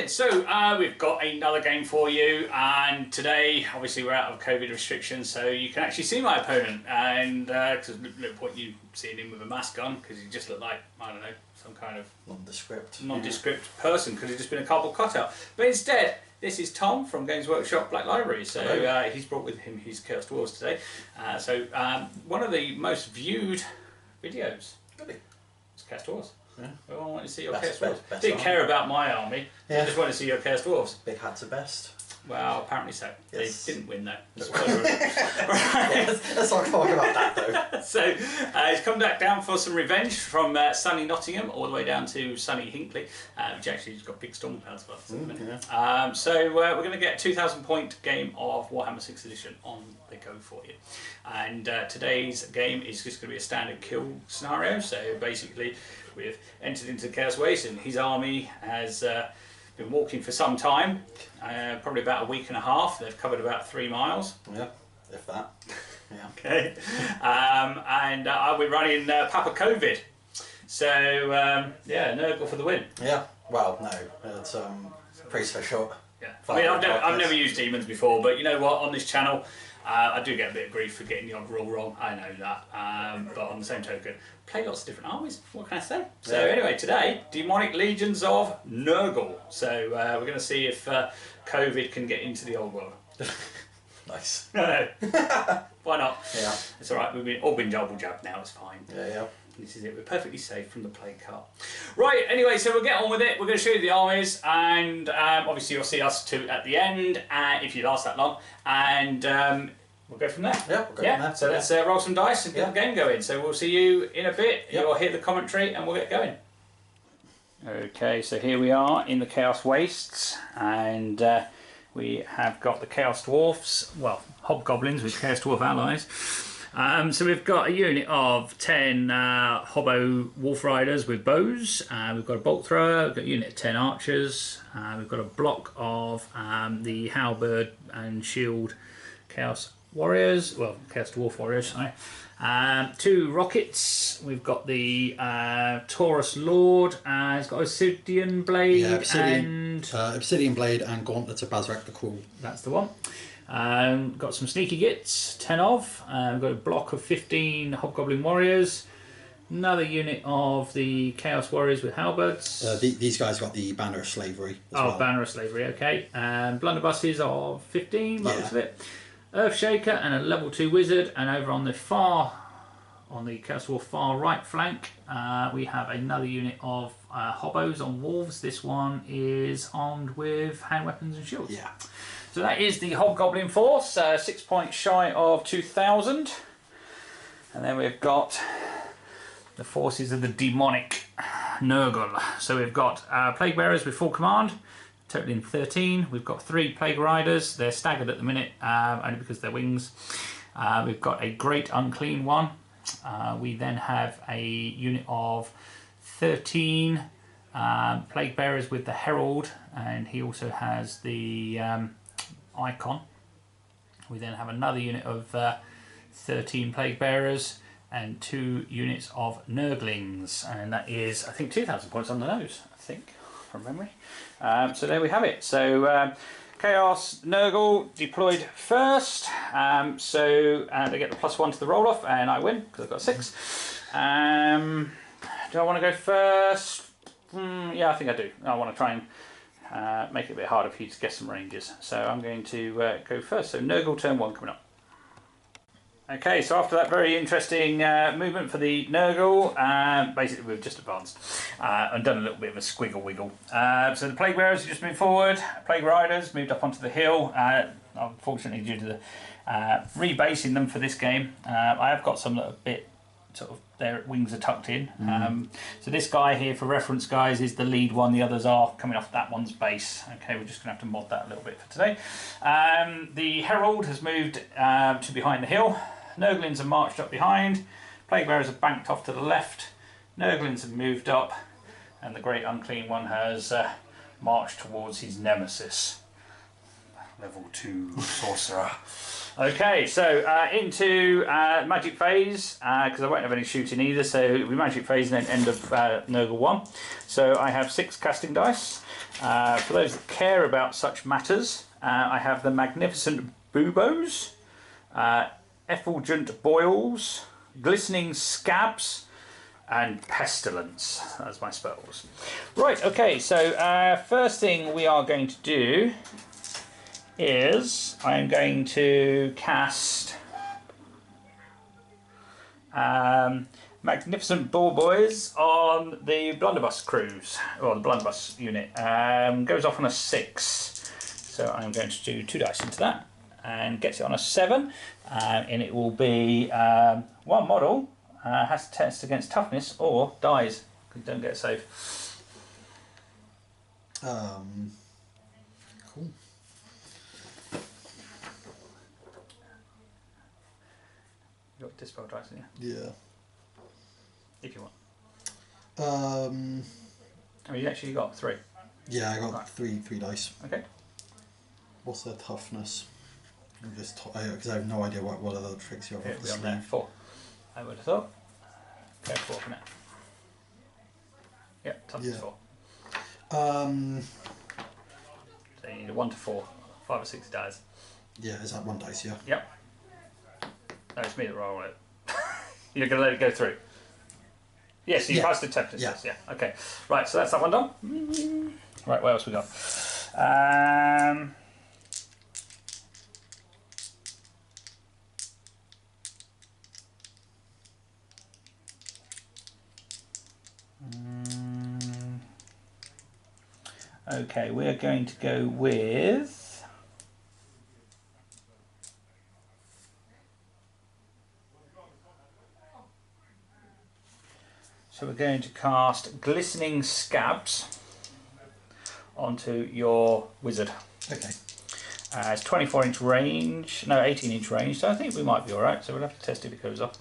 Brilliant. So we've got another game for you, and today obviously we're out of COVID restrictions, so you can actually see my opponent, and because no point you seeing him with a mask on, because he just looked like, I don't know, some kind of nondescript person, because he's just been a cardboard cutout. But instead, this is Tom from Games Workshop Black Library. So he's brought with him his Chaos Dwarfs today. One of the most viewed videos. Really? It's Chaos Dwarfs. Yeah. We all want to see your Chaos Dwarfs. Didn't care about my army. Yeah. They just want to see your Chaos Dwarfs. Big hats are best. Well, apparently so. Yes. They didn't win though. Let's not talk about that though. So he's come back down for some revenge from sunny Nottingham all the way down to sunny Hinckley, which actually has got big storm clouds above us at the minute. Yeah. We're going to get a 2,000 point game of Warhammer 6th edition on the go for you. And today's game is just going to be a standard kill scenario. So basically we've entered into the Chaos Waste, and his army has been walking for some time, probably about a week and a half. They've covered about 3 miles. Yeah, if that. Yeah. Okay. I'll be running Papa COVID. So yeah, Nurgle for the win. Yeah. Well, no, it's pretty special. Yeah. I mean, I've never used demons before, but you know what? On this channel, I do get a bit of grief for getting the odd rule wrong. I know that. But on the same token, play lots of different armies. What can I say? So anyway, today, Demonic Legions of Nurgle. So we're going to see if COVID can get into the old world. Nice. No. Why not? Yeah. It's all right. We've all been double jabbed now. It's fine. Yeah, yeah. This is it. We're perfectly safe from the plague cart. Right. Anyway, so we'll get on with it. We're going to show you the armies, and obviously you'll see us two at the end, if you last that long, and we'll go from there. Yeah, we'll go from there. So let's roll some dice and get the game going. So we'll see you in a bit. Yep. You'll hear the commentary, and we'll get going. Okay, so here we are in the Chaos Wastes, and we have got the Chaos Dwarfs, well, hobgoblins with Chaos Dwarf allies. So we've got a unit of 10 Hobbo Wolf Riders with bows. We've got a bolt thrower. We've got a unit of 10 archers. We've got a block of the halberd and shield Chaos Warriors. Well, Chaos Dwarf Warriors, sorry. 2 rockets. We've got the Taurus Lord. He's got Obsidian Blade. Yeah, Obsidian Blade and Gauntlets of Bazrak the Cruel. That's the one. Got some sneaky gits, 10 of. We've got a block of 15 Hobgoblin Warriors. Another unit of the Chaos Warriors with halberds. These guys got the Banner of Slavery as well. Banner of Slavery, okay. Blunderbusses of 15, by the looks of it. Earthshaker and a level 2 wizard. And over on the Chaos Dwarf far right flank, we have another unit of Hobbos on wolves. This one is armed with hand weapons and shields. Yeah. So that is the Hobgoblin force, 6 points shy of 2,000. And then we've got the forces of the Demonic Nurgle. So we've got Plague Bearers with full command, totaling 13. We've got 3 Plague Riders. They're staggered at the minute, only because they're wings. We've got a Great Unclean one. We then have a unit of 13 Plague Bearers with the Herald, and he also has the icon. We then have another unit of 13 Plague Bearers and 2 units of Nurglings, and that is, I think, 2,000 points on the nose, I think, from memory. So there we have it. So Chaos Nurgle deployed first, so they get the +1 to the roll off, and I win because I've got 6. Do I want to go first? Yeah, I think I do. I want to try and make it a bit harder for you to guess some ranges. So I'm going to go first. So Nurgle turn 1 coming up. Okay, so after that very interesting movement for the Nurgle, basically we've just advanced and done a little bit of a squiggle wiggle. So the Plague Bearers have just moved forward. Plague Riders moved up onto the hill. Unfortunately, due to the rebasing them for this game, I have got some that are a bit sort of, their wings are tucked in. So this guy here, for reference guys, is the lead one. The others are coming off that one's base. Okay, we're just going to have to mod that a little bit for today. The Herald has moved to behind the hill. Nurglings have marched up behind. Plague Bearers have banked off to the left. Nurglings have moved up, and the Great Unclean One has marched towards his nemesis, level 2 sorcerer. Okay, so into magic phase, because I won't have any shooting either, so it'll be magic phase and then end of Nurgle 1. So I have 6 casting dice. For those that care about such matters, I have the Magnificent Buboes, Effulgent Boils, Glistening Scabs, and Pestilence. That's my spells. Right, okay, so first thing we are going to do is I'm going to cast Magnificent Boys on the Blunderbuss crews, or the Blunderbuss unit. Goes off on a 6, so I'm going to do 2 dice into that and gets it on a 7, and it will be one model has to test against toughness or dies because you don't get a save. Cool. You got dispel dice, haven't you? Yeah. If you want. Oh, you actually got 3. Yeah, I got right. three dice. Okay. What's their toughness? I'm just because I have no idea what other tricks you have. It'll be on there. 4. I would have thought. Go 4 from it. Yep, toughness 4. So you need a 1 to 4, 5 or 6 dice. Yeah, is that 1 dice? Yeah. Yep. No, it's me that roll it. You're going to let it go through. Yes, you passed the toughness. Yeah. Yeah. Okay. Right. So that's that one done. Right. What else we got? Okay, we're going to go with. So we're going to cast Glistening Scabs onto your wizard. Okay. It's 24-inch range, no, 18-inch range, so I think we might be alright, so we'll have to test if it goes off.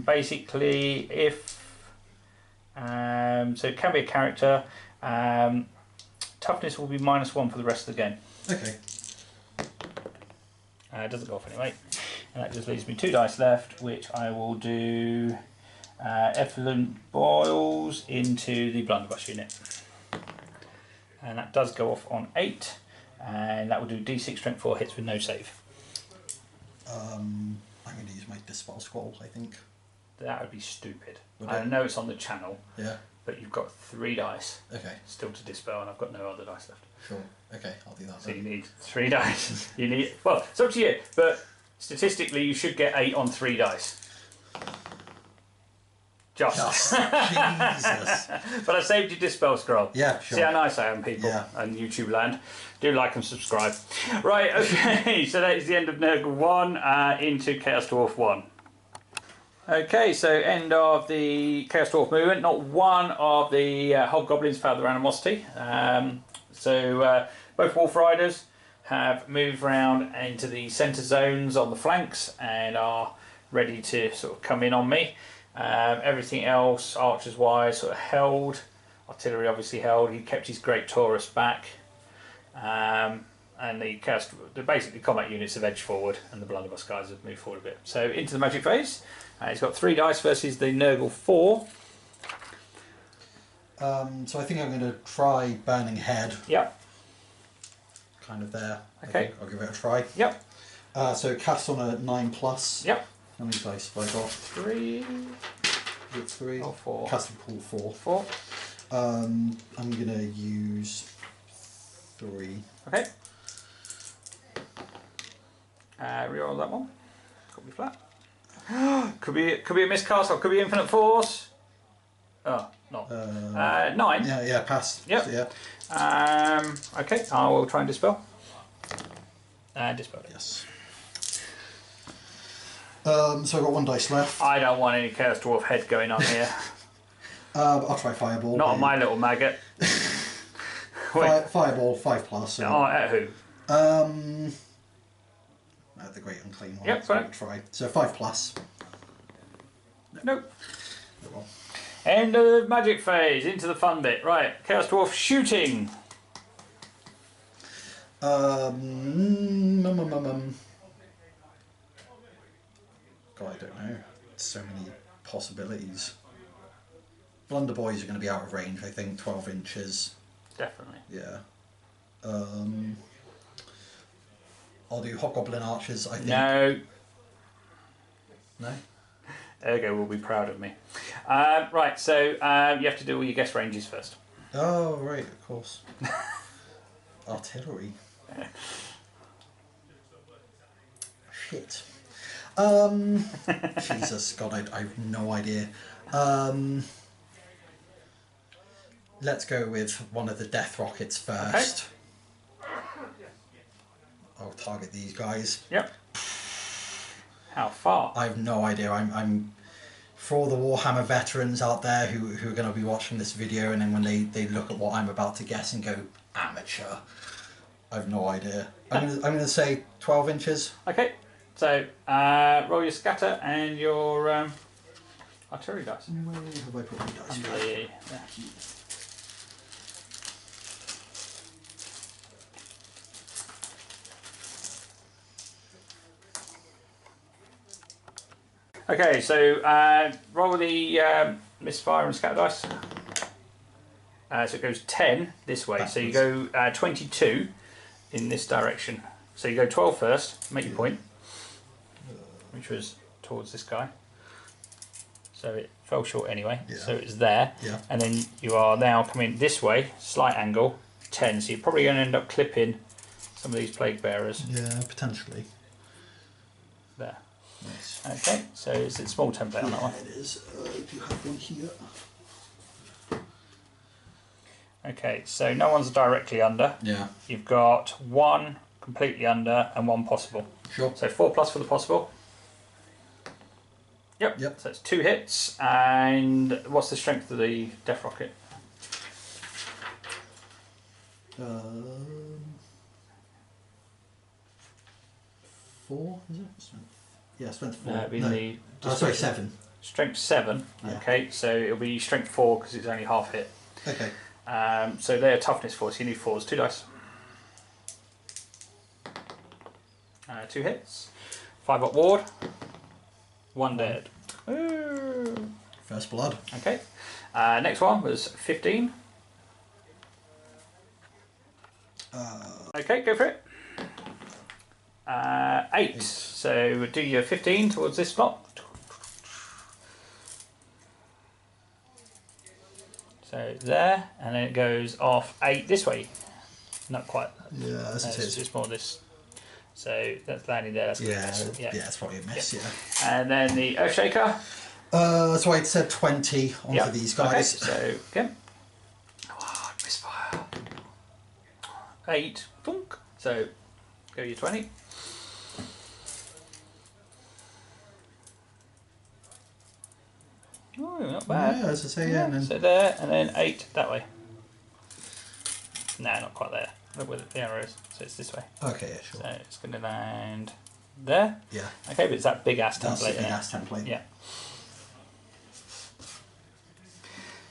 Basically, if... so it can be a character. Toughness will be -1 for the rest of the game. Okay. It doesn't go off anyway. And that just leaves me 2 dice left, which I will do Effluent Boils into the Blunderbuss unit. And that does go off on 8, and that will do D6 Strength 4 hits with no save. I'm going to use my Dispel Scroll, I think. That would be stupid. Would I it? know it's on the channel, Yeah. but you've got 3 dice Okay. still to dispel, and I've got no other dice left. Sure. Okay, I'll do that. So Then. you need 3 dice. You need, well, it's up to you, but statistically you should get 8 on 3 dice. Just. Jesus. But I saved you Dispel Scroll. Yeah, sure. See how nice I am, people, Yeah. and YouTube land. Do like and subscribe. Right, okay, so that is the end of Nurgle 1 into Chaos Dwarf 1. Okay, so end of the Chaos Dwarf movement. Not one of the hobgoblins failed their animosity. So both Wolf Riders have moved round into the centre zones on the flanks and are ready to sort of come in on me. Everything else, archers wise, sort of held. Artillery obviously held. He kept his Great Taurus back. And the basically combat units have edged forward, and the Blunderbuss guys have moved forward a bit. So into the magic phase. He's got 3 dice versus the Nurgle 4. So I think I'm going to try Burning Head. Yep. Kind of there. Okay. I think I'll give it a try. Yep. So cast on a 9+. Yep. How many dice have I got? 3. Is it 3? Or 4. Cast and pull 4. 4. I'm going to use 3. Okay. Reroll that one. Could be flat. could be a miscast or could be infinite force. Oh, not. 9. Yeah, pass. Yep. So, yeah. Okay, I will try and dispel. Dispel it. Yes. So I've got 1 dice left. I don't want any Chaos Dwarf head going on here. I'll try Fireball. Not on my little maggot. Wait. Fireball 5+. So. Oh, at who? The Great Unclean one. Yep, got it. Try. So 5+. Nope. Well. End of magic phase, into the fun bit. Right, Chaos Dwarf shooting. God, I don't know. So many possibilities. Blunder boys are going to be out of range, I think, 12 inches. Definitely. Yeah. I'll do hobgoblin archers, I think. No. No? Ergo will be proud of me. Right, so you have to do all your guess ranges first. Oh, right, of course. Artillery. Shit. Jesus, God, I have no idea. Let's go with one of the death rockets first. Okay. I'll target these guys. Yep. How far? I have no idea. I'm for all the Warhammer veterans out there who are going to be watching this video, and then when they look at what I'm about to guess and go, amateur. I have no idea. I'm gonna say 12 inches. Okay. So roll your scatter and your artillery dice. Where have I put my dice? Yeah. Okay, so roll the misfire and scatter dice. So it goes 10 this way, so you go 22 in this direction. So you go 12 first, make your point, which was towards this guy. So it fell short anyway, so it's there. Yeah. And then you are now coming this way, slight angle, 10. So you're probably going to end up clipping some of these plague bearers. Yeah, potentially. There. Nice. Okay, so it's a small template on that one. It is. Do you have one here? Okay, so no one's directly under. Yeah. You've got one completely under and one possible. Sure. So 4+ for the possible. Yep. So it's 2 hits. And what's the strength of the death rocket? 4, is it? Yeah, strength 4. Sorry, 7. Strength 7. Yeah. Okay, so it'll be strength 4 because it's only half hit. Okay. So they're toughness 4, so you need 4s. 2 dice. 2 hits. 5 up ward. 1 dead. Ooh. First blood. Okay. Next one was 15. Okay, go for it. 8. So do your 15 towards this slot. So there, and then it goes off 8 this way. Not quite. Yeah, as it is. It's more this. So that's landing there. That's yeah, it's probably a miss. Yeah. And then the Earthshaker. So I said 20 onto these guys. Okay, so again. Oh, misfire. 8. Thunk. So go your 20. Oh, not bad. Yeah, as I say, yeah. And then... So there, and then 8 that way. No, not quite there. Look where the arrow is. So it's this way. Okay, yeah, sure. So it's going to land there. Yeah. Okay, but it's that big ass template. That's the big ass template. Yeah.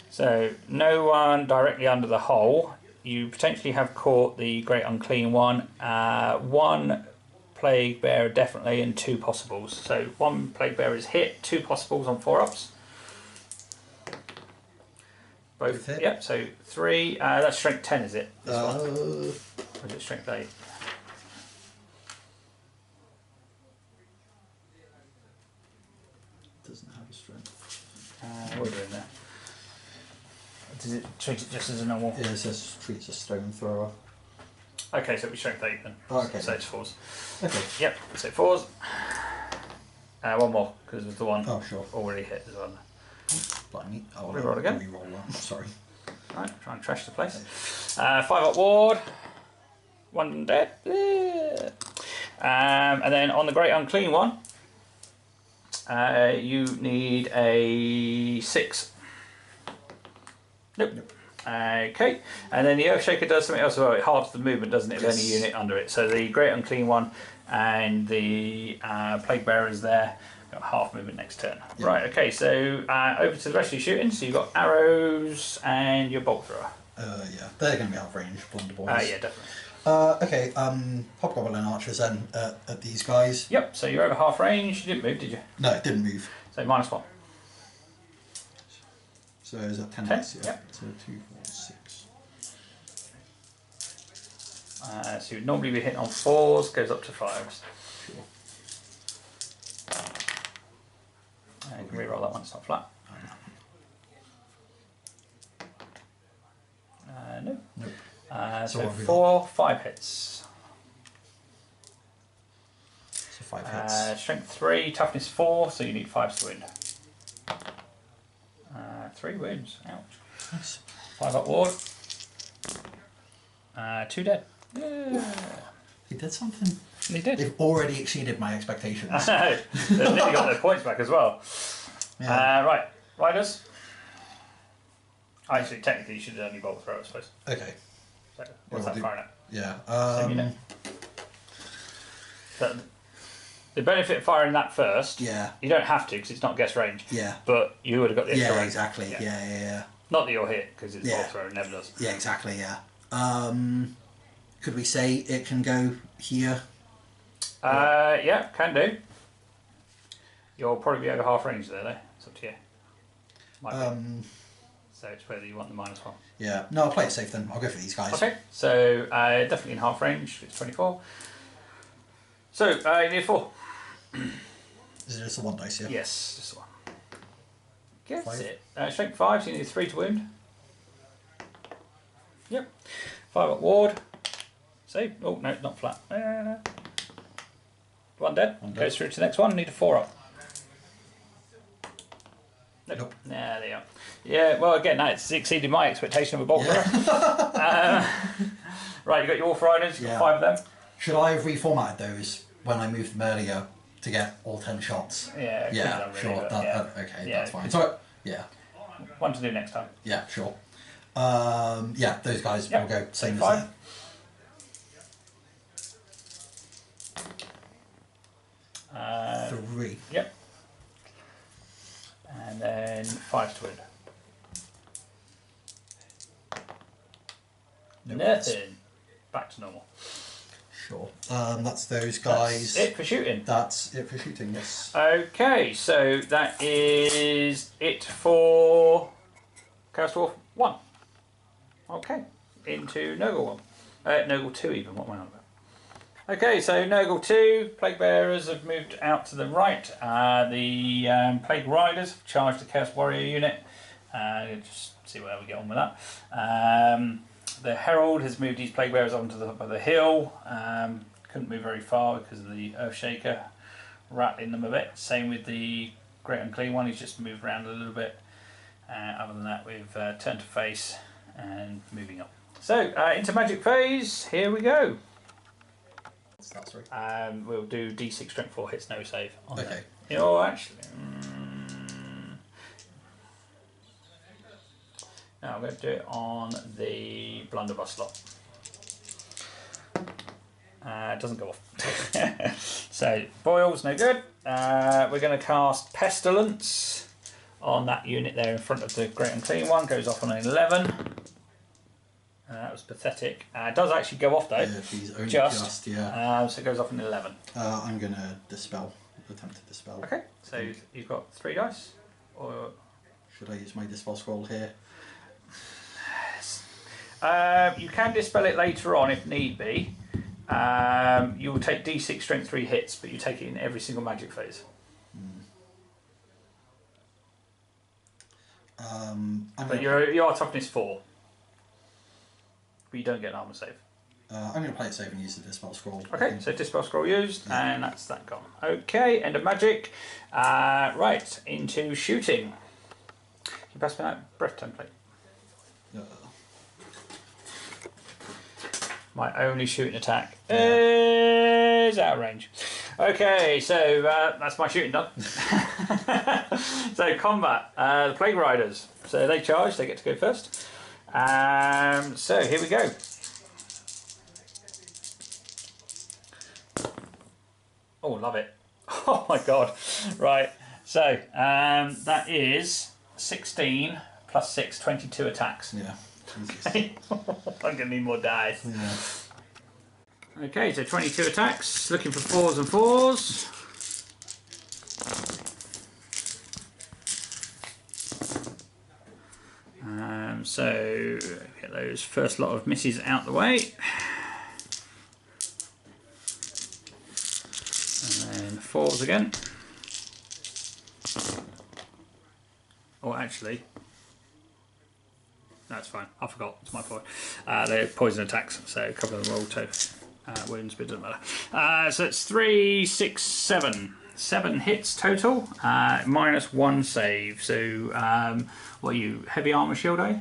So no one directly under the hole. You potentially have caught the Great Unclean One. 1 Plague Bearer definitely, and 2 possibles. So 1 Plague Bearer is hit, 2 possibles on 4-ups. Both hit. Yep, so 3. That's strength 10, is it? This one? Uh, Or is it strength 8? doesn't have a strength. What are we doing there? Does it treat it just as a normal? Yeah, it says treats a stone thrower. Okay, so it'll be strength 8 then. Oh, okay. So it's 4s. Okay. Yep, so 4s. 1 more, because of the one sure. already hit as well. Blimey. I'll Reroll again. Reroll one. Sorry. Right, try and trash the place. 5 up ward. 1 dead. And then on the Great Unclean One, you need a 6. Nope. Okay, and then the Earthshaker does something else as well. It halves the movement, doesn't it, of any unit under it. So the Great Unclean One and the Plague Bearers there got half movement next turn. Yep. Right, okay, so over to the rest of your shooting. So you've got arrows and your bolt thrower. Yeah, they're going to be out of range, Blunder boys. Yeah, definitely. Okay, Hobgoblin archers then at these guys. Yep, so you're over half range. You didn't move, did you? No, it didn't move. So -1. So is that 10? 10? Yeah. Yep. So 2, 4, 6. So you'd normally be hitting on 4s, goes up to 5s. Sure. You can reroll that one, it's not flat. No. Nope. So 4, 5 hits. So 5 hits. Strength 3, toughness 4, so you need 5s to win. 3 wounds, ouch. Nice. 5 up ward. 2 dead. Yeah. He did something. He did. They've already exceeded my expectations. I know. They've nearly got their points back as well. Yeah. Right, riders. Actually, technically, you should only bolt throw, I suppose. Okay. So, what's that firing at? Yeah. Same unit. The benefit of firing that first. Yeah. You don't have to because it's not guess range. Yeah. But you would have got the extra Yeah, range. exactly. Yeah. Not that you're hit because it's Yeah. bolt throw, it never does. Yeah, exactly. Yeah. Could we say it can go here? Yeah, can do. You'll probably be over half range there, though. It's up to you. Might be. So it's whether you want the -1. Yeah. No, I'll play it safe then. I'll go for these guys. Okay, so definitely in half range. It's 24. So you need 4. Is it just the 1 dice here? Yes, just one. Gets 5. it. Strength 5, so you need 3 to wound. Yep. 5 up ward. Save. Oh, no, not flat. 1 dead. Goes through to the next one. Need a 4 up. Nope. Nah, there you are. Yeah, well, again, that's exceeded my expectation of a bolt thrower. Right, you got your Wolf Riders. You've got 5 of them. Should I have reformatted those when I moved them earlier to get all 10 shots? Yeah, Yeah, really, sure. but Okay, yeah. that's fine. So, yeah. One to do next time. Yeah, sure. Yeah, those guys will go same as 5. that. 3. Yep. And then 5 to win. Nothing. Back to normal. Sure. That's those guys. That's it for shooting. That's it for shooting, yes. Okay, so that is it for Chaos Dwarf 1. Okay, into Nurgle 1. Nurgle 2 even, what am I on about? Okay, so Nurgle 2, Plague Bearers have moved out to the right. The Plague Riders have charged the Chaos Warrior unit. Just see where we get on with that. The Herald has moved his Plague Bearers onto the top of the hill. Couldn't move very far because of the Earthshaker rattling them a bit. Same with the Great Unclean one, he's just moved around a little bit. Other than that, we've turned to face and moving up. So, into Magic Phase, here we go. What's that, sorry? We'll do D6 Strength 4 hits, no save. On Okay. That. Oh, actually. Now I'm going to do it on the blunderbuss slot. It doesn't go off. So, Boils, no good. We're going to cast Pestilence on that unit there in front of the Great Unclean one. Goes off on an 11. That was pathetic. It does actually go off though. Yeah, he's only just yeah. So it goes off an 11. I'm going to dispel. Attempt to dispel. Okay, so you've got 3 dice. Or should I use my dispel scroll here? You can dispel it later on if need be. You will take D6 Strength 3 hits, but you take it in every single magic phase. But you are toughness 4. But you don't get an armor save. I'm going to play it safe and use the dispel scroll. Okay, so dispel scroll used, and that's that gone. Okay, end of magic. Right, into shooting. Can you pass me that breath template? My only shooting attack is out of range. Okay, so that's my shooting done. So combat, the Plague Riders. So they charge, they get to go first. So here we go. Oh, love it. Oh my god. Right, so that is 16 plus 6, 22 attacks. Yeah. I'm going to need more dice. Yeah. Okay, so 22 attacks, looking for 4s and 4s. So get those first lot of misses out the way. And then 4s again. Or actually, that's fine, I forgot, it's my fault. They're poison attacks, so a couple of them are auto wounds, but it doesn't matter. So it's 3, 6, 7. 7 hits total, -1 save. So, what are you, heavy armour shield, are you?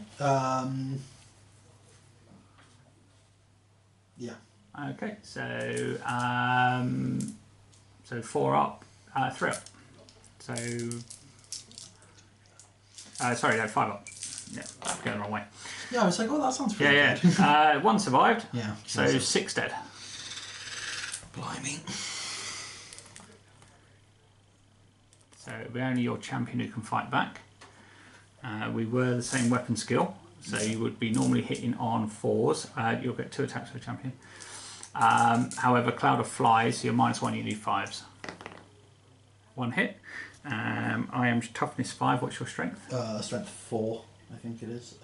Yeah. Okay, so, so 4 up, 3 up. So, sorry, no, 5 up. Yeah, going the wrong way. Yeah, I was like, oh, that sounds pretty good. Yeah. 1 survived. Yeah. So 6 dead. Blimey. So it'll be only your champion who can fight back. We were the same weapon skill, so you would be normally hitting on 4s. You'll get 2 attacks for the champion. However, Cloud of Flies, you're -1, you need 5s. 1 hit. I am toughness 5. What's your strength? Strength 4, I think it is.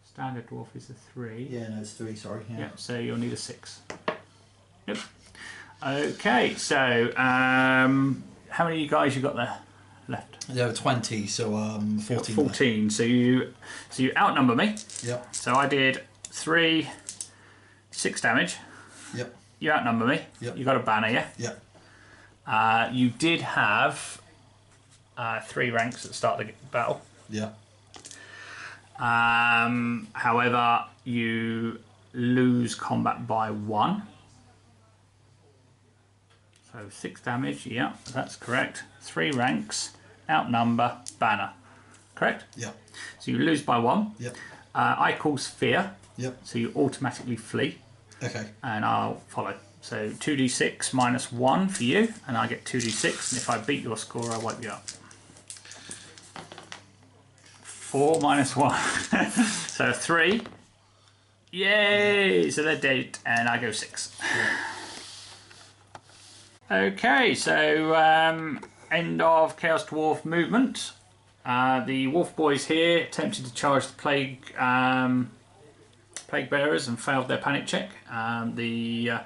Standard dwarf is a 3. Yeah, no, it's 3. Sorry. Yeah. So you'll need a 6. Yep. Okay. So how many guys you got there left? There were 20, so 14. 14. So you outnumber me. Yep. So I did 3, 6 damage. Yep. You outnumber me. Yep. You got a banner, yeah? Yep. You did have 3 ranks at the start of the battle. Yeah. However, you lose combat by 1. So 6 damage, yeah, that's correct. 3 ranks, outnumber, banner. Correct? Yeah. So you lose by 1. Yep. I cause fear. Yep. So you automatically flee. Okay. And I'll follow. So 2d6 -1 for you, and I get 2d6, and if I beat your score, I wipe you out. 4 -1. So 3. Yay! So they're dead, and I go 6. Yeah. Okay, so end of Chaos Dwarf movement. The Wolf Boys here attempted to charge the Plague Bearers and failed their panic check. The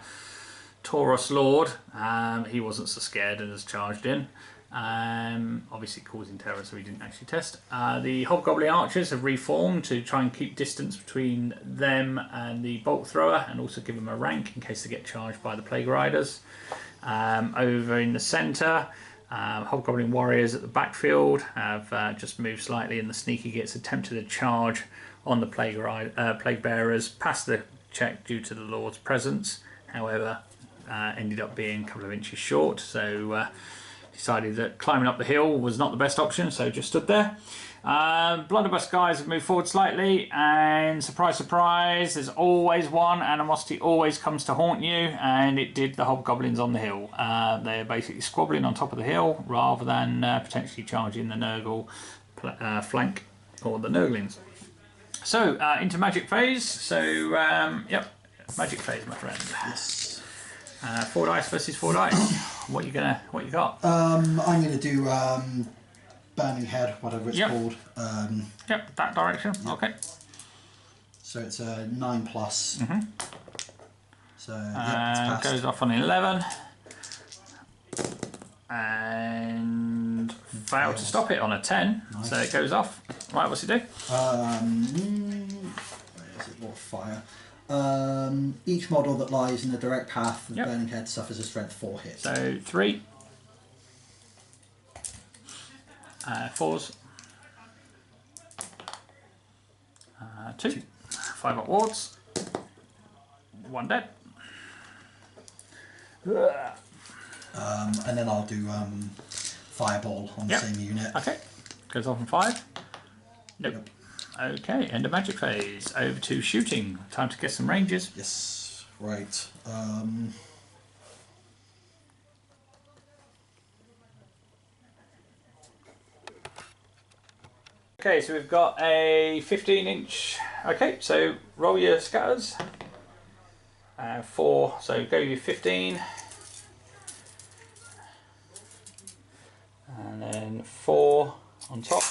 Tauros Lord, he wasn't so scared and has charged in. Obviously causing terror, so he didn't actually test. The Hobgoblin Archers have reformed to try and keep distance between them and the Bolt Thrower, and also give them a rank in case they get charged by the Plague Riders. Over in the centre, Hobgoblin Warriors at the backfield have just moved slightly, and the Sneaky gets attempted a charge on the Plague Bearers, passed the check due to the Lord's presence, however ended up being a couple of inches short, so decided that climbing up the hill was not the best option, so just stood there. Blunderbuss guys have moved forward slightly, and surprise surprise, there's always one animosity always comes to haunt you, and it did the Hobgoblins on the hill. They're basically squabbling on top of the hill rather than potentially charging the Nurgle flank or the Nurglings. So into magic phase. So yep, magic phase, my friend. Yes. 4 dice versus 4 dice. What you got? I'm gonna do Burning Head, whatever it's called. Yep, that direction. Yep. Okay. So it's a 9+. So it's passed. Goes off on 11. And failed to stop it on a 10. Nice. So it goes off. Right, what's it do? Where is it? What fire? Each model that lies in the direct path of the Burning Head suffers a strength 4 hit. So 3. 4s. 2. 5 up wards. 1 dead. And then I'll do Fireball on the same unit. Okay. Goes off on 5. Nope. Yep. Okay, end of magic phase. Over to shooting. Time to get some ranges. Yes. Right. Okay, so we've got a 15-inch. Okay, so roll your scatters. 4, so go you 15. And then 4 on top.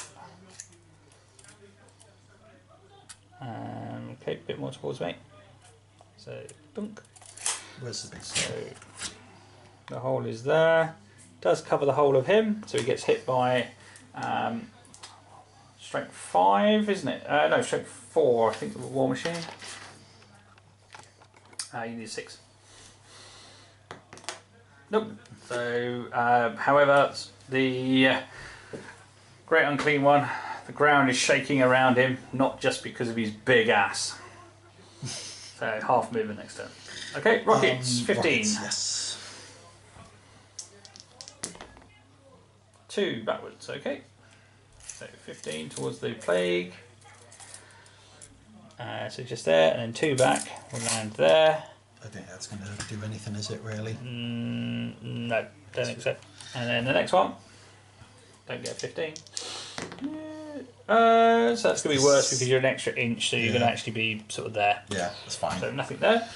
Okay, a bit more towards me. So, dunk. Where's the big So, the hole is there. Does cover the whole of him, so he gets hit by strength 5, isn't it? No, strength 4, I think, of a war machine. You need 6. Nope. So, however, the Great Unclean One, the ground is shaking around him, not just because of his big ass. So, half movement next turn. Okay, rockets, 15. Rockets, yes. 2 backwards, okay. So 15 towards the plague. So just there, and then 2 back, we'll land there. I think that's going to do anything, is it really? No, don't think so. And then the next one, don't get 15. So that's going to be worse because you're an extra inch, so you're going to actually be sort of there. Yeah, that's fine. So nothing there.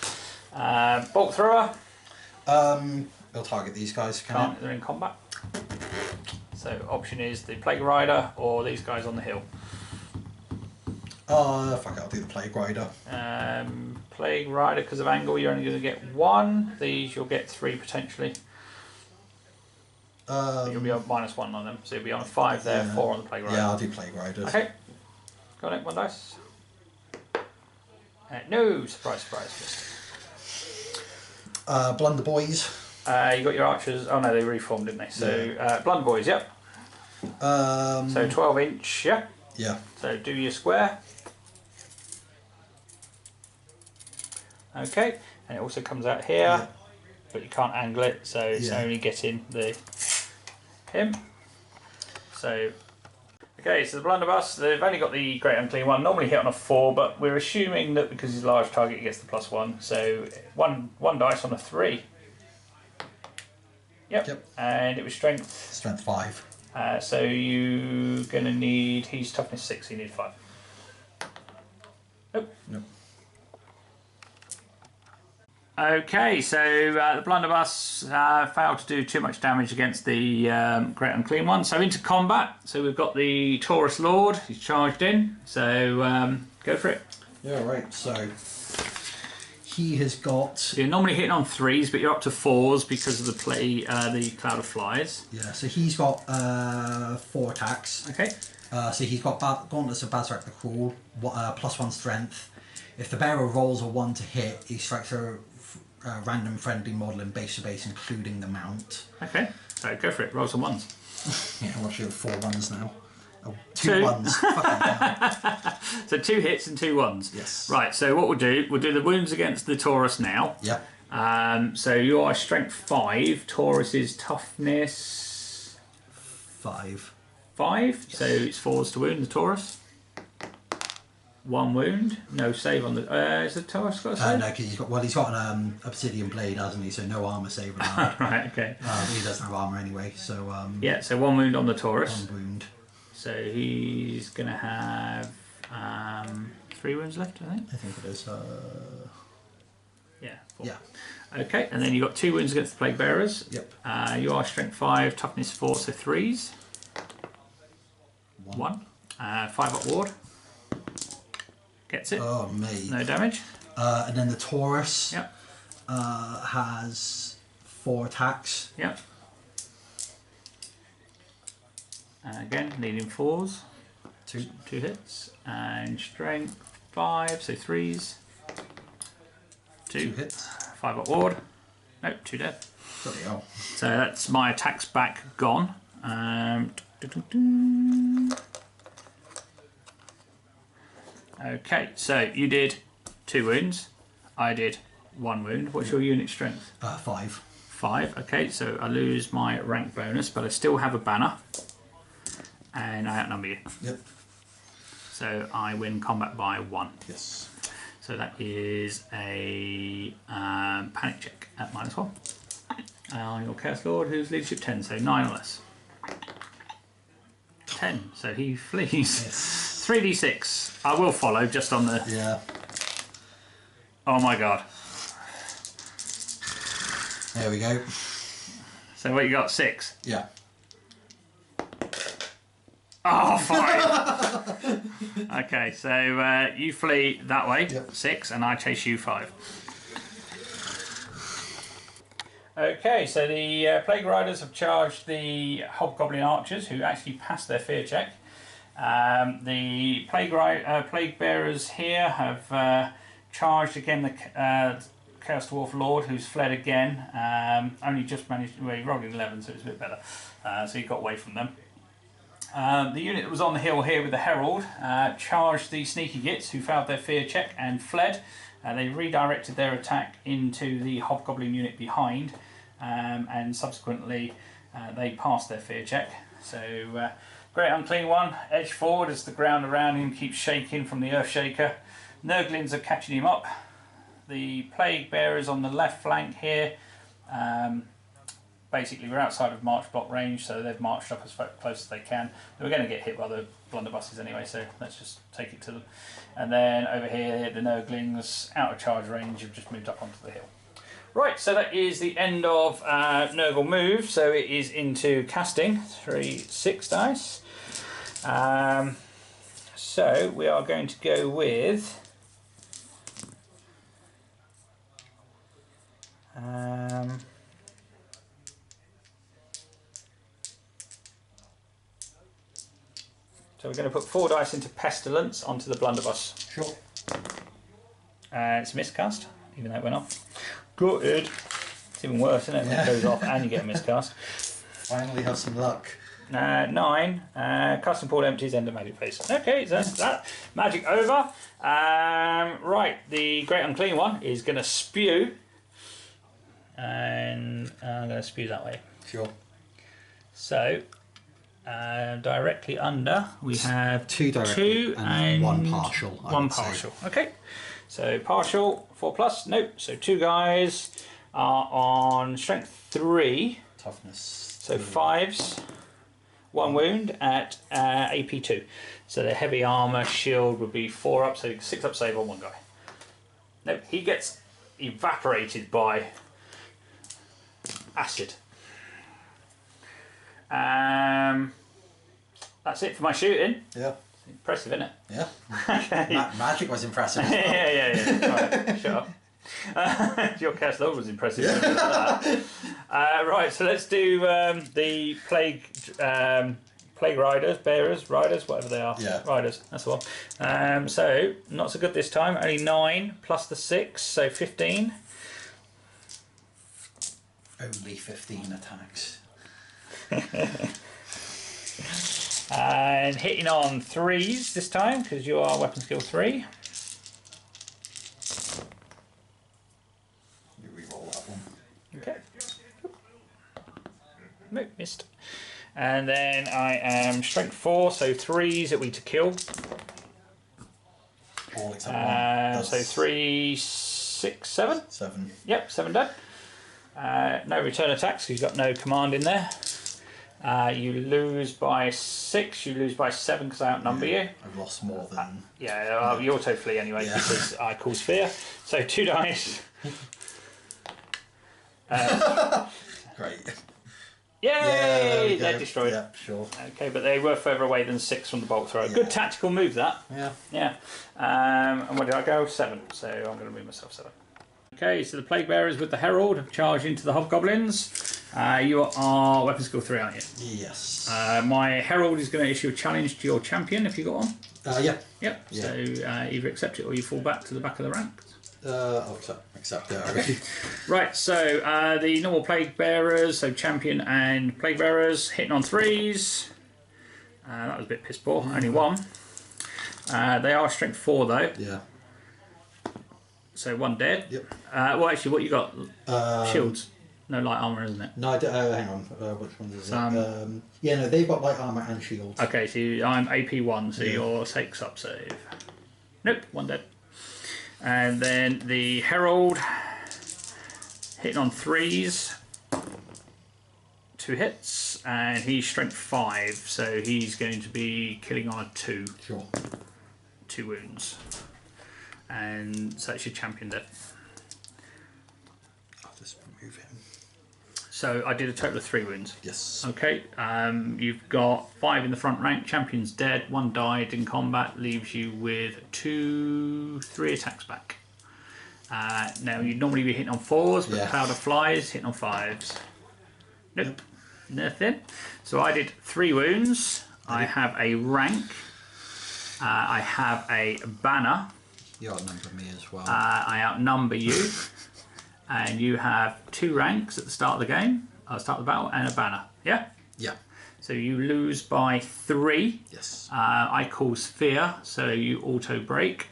Bolt thrower. We'll target these guys. Can't, they're in combat. So option is the Plague Rider or these guys on the hill. Fuck it, I'll do the Plague Rider. Plague Rider, because of angle, you're only going to get 1. These you'll get 3 potentially. You'll be on -1 on them, so you'll be on a 5 there, 4 on the Plague Rider. Yeah, I'll do Plague Riders. Okay, got it, 1 dice. No, surprise, surprise. Blunder Boys. You got your archers. Oh no, they reformed, didn't they? So Blunder Boys, yep. So 12 inch, yeah. Yeah. So do your square. Okay, and it also comes out here, but you can't angle it, so it's only getting him. So okay, so the blunderbuss, they've only got the Great Unclean One, normally hit on a 4, but we're assuming that because he's a large target he gets the +1, so one dice on a 3. Yep. And it was strength. Strength 5. So you're going to need, he's toughness 6, so you need 5. Nope. Okay, so the blunderbuss failed to do too much damage against the Great Unclean One. So into combat. So we've got the Taurus Lord. He's charged in. So go for it. Yeah, right. So he has got. So you're normally hitting on 3s, but you're up to 4s because of the Cloud of Flies. Yeah. So he's got 4 attacks. Okay. So he's got Gauntlets of Bazrak the Cruel, +1 strength. If the bearer rolls a 1 to hit, he strikes a random friendly model in base to base, including the mount. Okay, so go for it. Roll some 1s. Yeah, I'll show 4 1s now. Oh, 2 1s. Fucking hell. So 2 hits and 2 1s. Yes. Right. So what we'll do the wounds against the Taurus now. Yep. So you are strength 5. Taurus is toughness 5. 5. Yes. So it's 4s to wound the Taurus. 1 wound, no save on the. Is the Taurus got a save? No, because he's got an obsidian blade, hasn't he? So no armor save on that. Right, okay. He doesn't have armor anyway, so. Yeah, so 1 wound on the Taurus. 1 wound. So he's gonna have 3 wounds left, I think. I think it is. Yeah. 4. Yeah. Okay, and then you got 2 wounds against the Plague Bearers. Yep. You are strength 5, toughness 4, so 3s. 1. 5 up ward. Gets it. Oh, mate. No damage. And then the Taurus. Yep. Has 4 attacks. Yep. Again, needing 4s. 2 hits. And strength 5, so 3s. 2 hits. 5 up ward. Nope, 2 dead. Bloody hell. So that's my attacks back gone. Okay, so you did 2 wounds. I did 1 wound. What's your unit strength? 5. 5. Okay, so I lose my rank bonus, but I still have a banner. And I outnumber you. Yep. So I win combat by 1. Yes. So that is a panic check at -1. Your Chaos Lord, who's leadership 10, so 9 or less. 10, so he flees. Yes. 3d6. I will follow just on the. Yeah. Oh my god. There we go. So what you got? 6? Yeah. Oh, 5. Okay, so you flee that way, Yep. 6, and I chase you 5. Okay, so the Plague Riders have charged the Hobgoblin Archers, who actually passed their fear check. The Plague Bearers here have charged again the Chaos Dwarf Lord, who's fled again. Only just managed, well, he rolled an 11, so it's a bit better. So he got away from them. The unit that was on the hill here with the Herald charged the Sneaky Gits, who failed their fear check and fled. They redirected their attack into the Hobgoblin unit behind, and subsequently they passed their fear check. So Great Unclean One edged forward as the ground around him keeps shaking from the Earthshaker. Nurglings are catching him up. The Plague Bearers on the left flank here, basically we're outside of march block range, so they've marched up as close as they can. They were going to get hit by the blunderbusses anyway, so let's just take it to them. And then over here, the Nurglings out of charge range have just moved up onto the hill. Right, so that is the end of Nurgle move, so it is into casting. 3, 6 dice. So we are going to go with so we're going to put 4 dice into Pestilence onto the blunderbuss. Sure. It's a miscast, even though it went off. Good. It's even worse, isn't it? When it goes off and you get a miscast. Finally have some luck. 9. Custom Pool empties, end of magic phase. Okay, so that's that. Magic over. Right, the Great Unclean One is going to spew. And I'm going to spew that way. Sure. So, directly under, we have 2 direct 2 and 1 partial. One partial. Okay. So, partial, 4+. Nope. So, 2 guys are on strength 3. Toughness. So, 5s. 1 wound at AP 2. So, the heavy armour shield would be 4 up. So, 6 up save on 1 guy. Nope. He gets evaporated by acid. That's it for my shooting. Yeah. Impressive, isn't it? Yeah. Okay. Magic was impressive as well. yeah. Right, shut up. Your cast load was impressive. Right, so let's do the Plague Riders, Bearers, Riders, whatever they are. Yeah. Riders, that's the one. So, not so good this time. Only 9 plus the 6, so 15. Only 15 attacks. And hitting on 3s this time, because you are weapon skill 3. You re-roll that one. Okay. Nope, missed. And then I am strength 4, so 3s that we to kill. All except one. So 3, 6, 7. 7. Yep, 7 dead. No return attacks, because you've got no command in there. You lose by 6, you lose by 7 because I outnumber you. I've lost more than... You auto flee anyway because I cause fear. So 2 dice. Great. Yay! They're destroyed. Yeah, sure. Okay, but they were further away than 6 from the bolt thrower. Yeah. Good tactical move, that. Yeah. Yeah. And what did I go? 7. So I'm going to move myself 7. Okay, so the Plague Bearers with the Herald have charged into the Hobgoblins. You are weapon skill 3, aren't you? Yes. My Herald is going to issue a challenge to your champion if you got one. Yeah. Yep. Yeah. So either accept it or you fall back to the back of the ranks. I'll accept it already. Right, so the normal Plague Bearers, so champion and Plague Bearers, hitting on 3s. That was a bit piss poor, only 1. They are strength 4 though. Yeah. So 1 dead. Yep. Well, actually, what you got? Shields. No light armour, isn't it? No, hang on. Which one is it? Yeah, no, they've got light armour and shields. Okay, so I'm AP 1, so you're 6 up save. Nope, 1 dead. And then the Herald, hitting on 3s. 2 hits, and he's strength 5, so he's going to be killing on a 2. Sure. 2 wounds. And so that's your champion dead. I'll just remove him. So I did a total of 3 wounds. Yes. Okay, you've got 5 in the front rank. Champion's dead. 1 died in combat. Leaves you with 3 attacks back. Now you'd normally be hitting on 4s, but Cloud of Flies hitting on 5s. Nope, nothing. So I did 3 wounds. I have a rank. I have a banner. You outnumber me as well. I outnumber you. And you have 2 ranks at the start of the game, start of the battle, and a banner. Yeah? Yeah. So you lose by 3. Yes. I cause fear, so you auto break.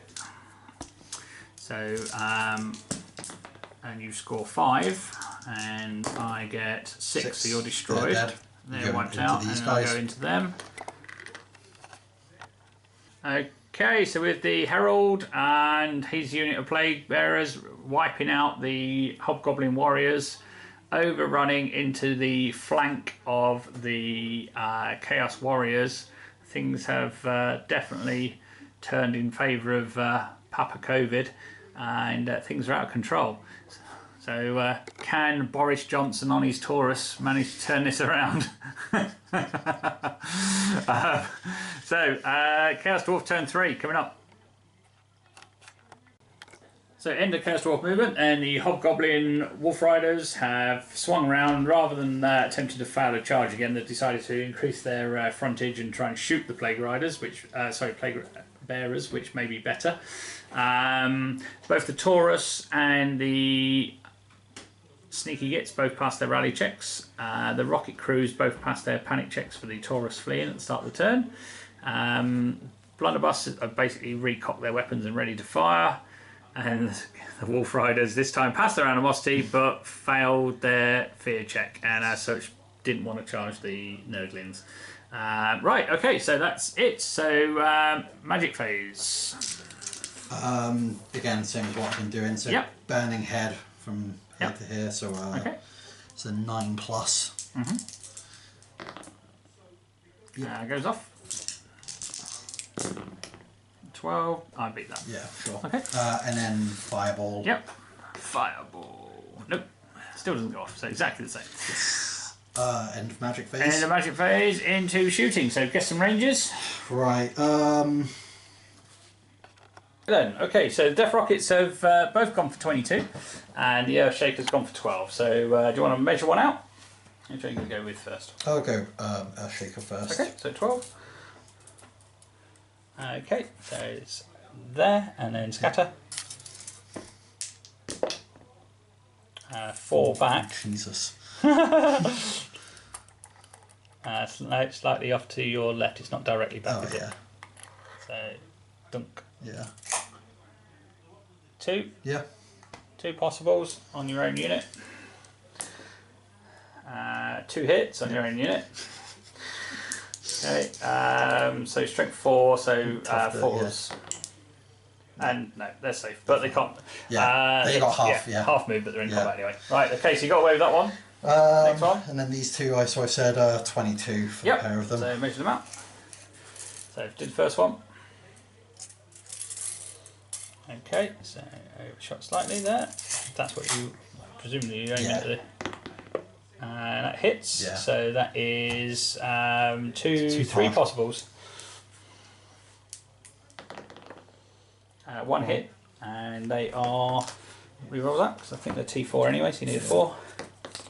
So, and you score 5, and I get 6, so you're destroyed. They're dead. They're wiped out, and I'll go into them. Okay, so with the Herald and his unit of Plague Bearers wiping out the Hobgoblin Warriors, overrunning into the flank of the Chaos Warriors, things have definitely turned in favour of Papa COVID, and things are out of control. So can Boris Johnson on his Taurus manage to turn this around? Chaos Dwarf turn 3 coming up. So end of Chaos Dwarf movement, and the Hobgoblin Wolf Riders have swung around. Rather than attempting to fail a charge again, they've decided to increase their frontage and try and shoot the Plague Riders, Plague Bearers, which may be better. Both the Taurus and the Sneaky Gits both passed their rally checks. The Rocket Crews both passed their panic checks for the Taurus fleeing at the start of the turn. Blunderbuss have basically recocked their weapons and ready to fire. And the Wolf Riders this time passed their animosity but failed their fear check, and as such didn't want to charge the Nurglings. Right, okay, so that's it. So magic phase. Again, same as what I've been doing. So burning head from here to here. So it's a 9+. Goes off. 12. I beat that. Yeah, sure. Okay. And then fireball. Yep. Fireball. Nope. Still doesn't go off. So exactly the same. End of magic phase. End of magic phase into shooting. So guess some ranges. Right. Then, okay, so the Death Rockets have both gone for 22, and the Earthshaker's gone for 12. So do you want to measure one out? Which one are you going to go with first? I'll go Earthshaker first. Okay, so 12. Okay, so it's there, and then scatter. 4 back. Jesus. Slightly off to your left, it's not directly back, is it? So, dunk. Yeah. 2. Yeah. 2 possibles on your own unit. 2 hits on your own unit. Okay, so strength 4, so 4s. And no, they're safe, but they can't. Yeah, they got half. Yeah, half move, but they're in combat anyway. Right, okay, so you got away with that one. Next one. And then these two, I said 22 for a pair of them. So measure them out. So did the first one. Okay, so overshot slightly there. That's what you presumably you aim into the. And that hits. Yeah. So that is 3 possibles. 1 hit, and they are. Reroll that because I think they're T4 anyway, so you need a 4.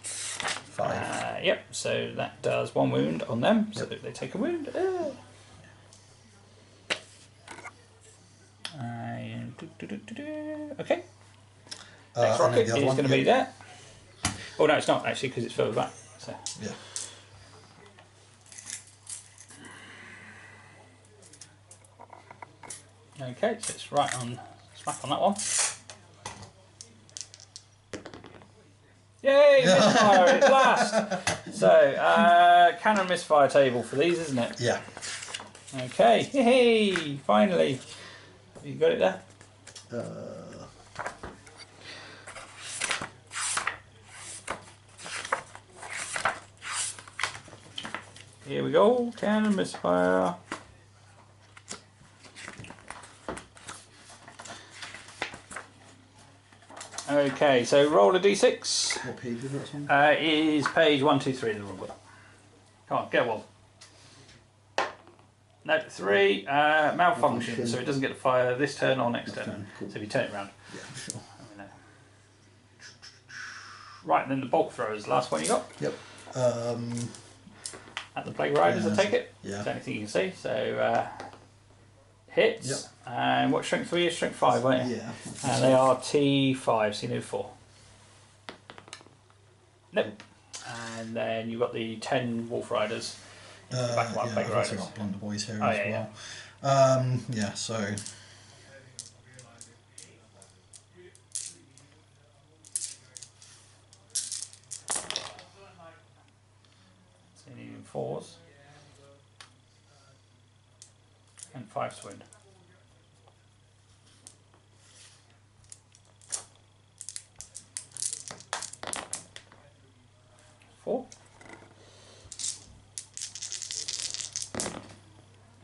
5. Yep. So that does 1 wound on them. So they take a wound. Okay. Next rocket is going to be there. Oh no, it's not actually because it's further back. So. Yeah. Okay, so it's right on smack on that one. Yay! Misfire at last. So cannon misfire table for these, isn't it? Yeah. Okay. Hey! Finally, you got it there. Here we go, cannon misfire. Okay, so roll a d6. What page is that on? It is page 123 in the rule book. Come on, get one. No, 3. Malfunction, so it doesn't get to fire this turn or next turn. Cool. So if you turn it around. Yeah, sure. Right, and then the bolt throwers, last one you got? Yep. At the Plague Riders, yeah, I take it? Yeah. That's the only thing you can see. So, hits. Yep. And what strength were you? Strength 5, weren't you? Yeah. And they are T5, so you need 4. Nope. And then you've got the 10 Wolf Riders. Back Yeah, Plague I've also Riders. got Blunder Boys here Oh, as yeah, well. Yeah, so... So you need 4s. And 5 to win. 4.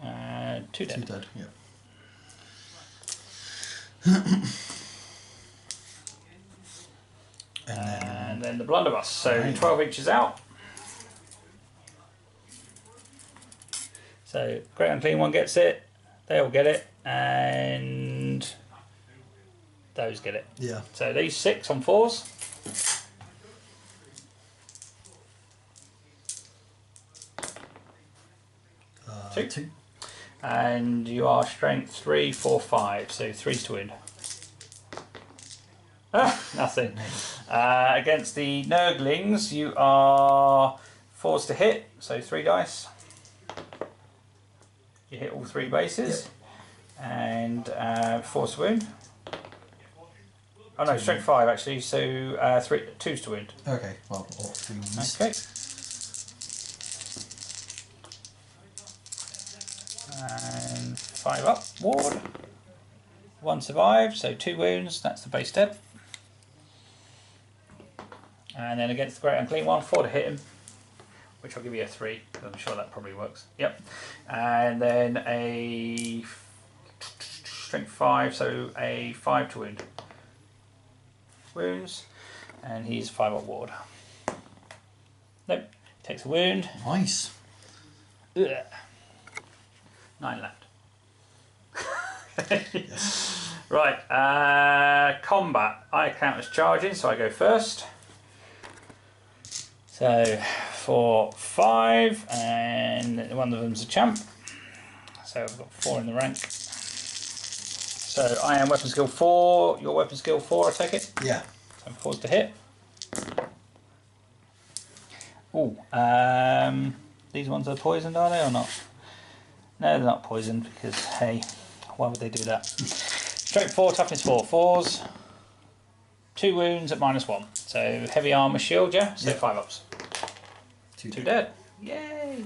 And 2 dead. 2 dead, yeah. And then the blunderbuss. So Right. 12 inches out. So Great Unclean One gets it. They all get it, and those get it. Yeah. So these 6 on 4s. Two. 2. And you are strength 3, 4, 5. So 3's to win. Nothing. Against the Nurglings, you are 4s to hit. So 3 dice. You hit all 3 bases. Yep. And 4's to win. Oh no, strength 5 actually. So 2's to win. Okay, well, all 3 ones. Okay. And 5 up, ward. 1 survived, so 2 wounds, that's the base dead. And then against the Great Unclean One, 4 to hit him, which I'll give you a 3, because I'm sure that probably works. Yep. And then a strength 5, so a 5 to wound. Wounds, and he's 5 up ward. Nope, takes a wound. Nice. Ugh. 9 left. Yes. Right, combat. I count as charging, so I go first. So for 5, and one of them's a champ. So I've got 4 in the rank. So I am weapon skill 4. Your weapon skill 4, I take it. Yeah. So I'm 4's to hit. Oh, these ones are poisoned, are they, or not? No, they're not poisoned because, hey, why would they do that? Strength 4, toughness 4. 4s. 2 wounds at -1. So heavy armor shield, yeah? So Yep. 5 ups. 2 2 dead. Yay!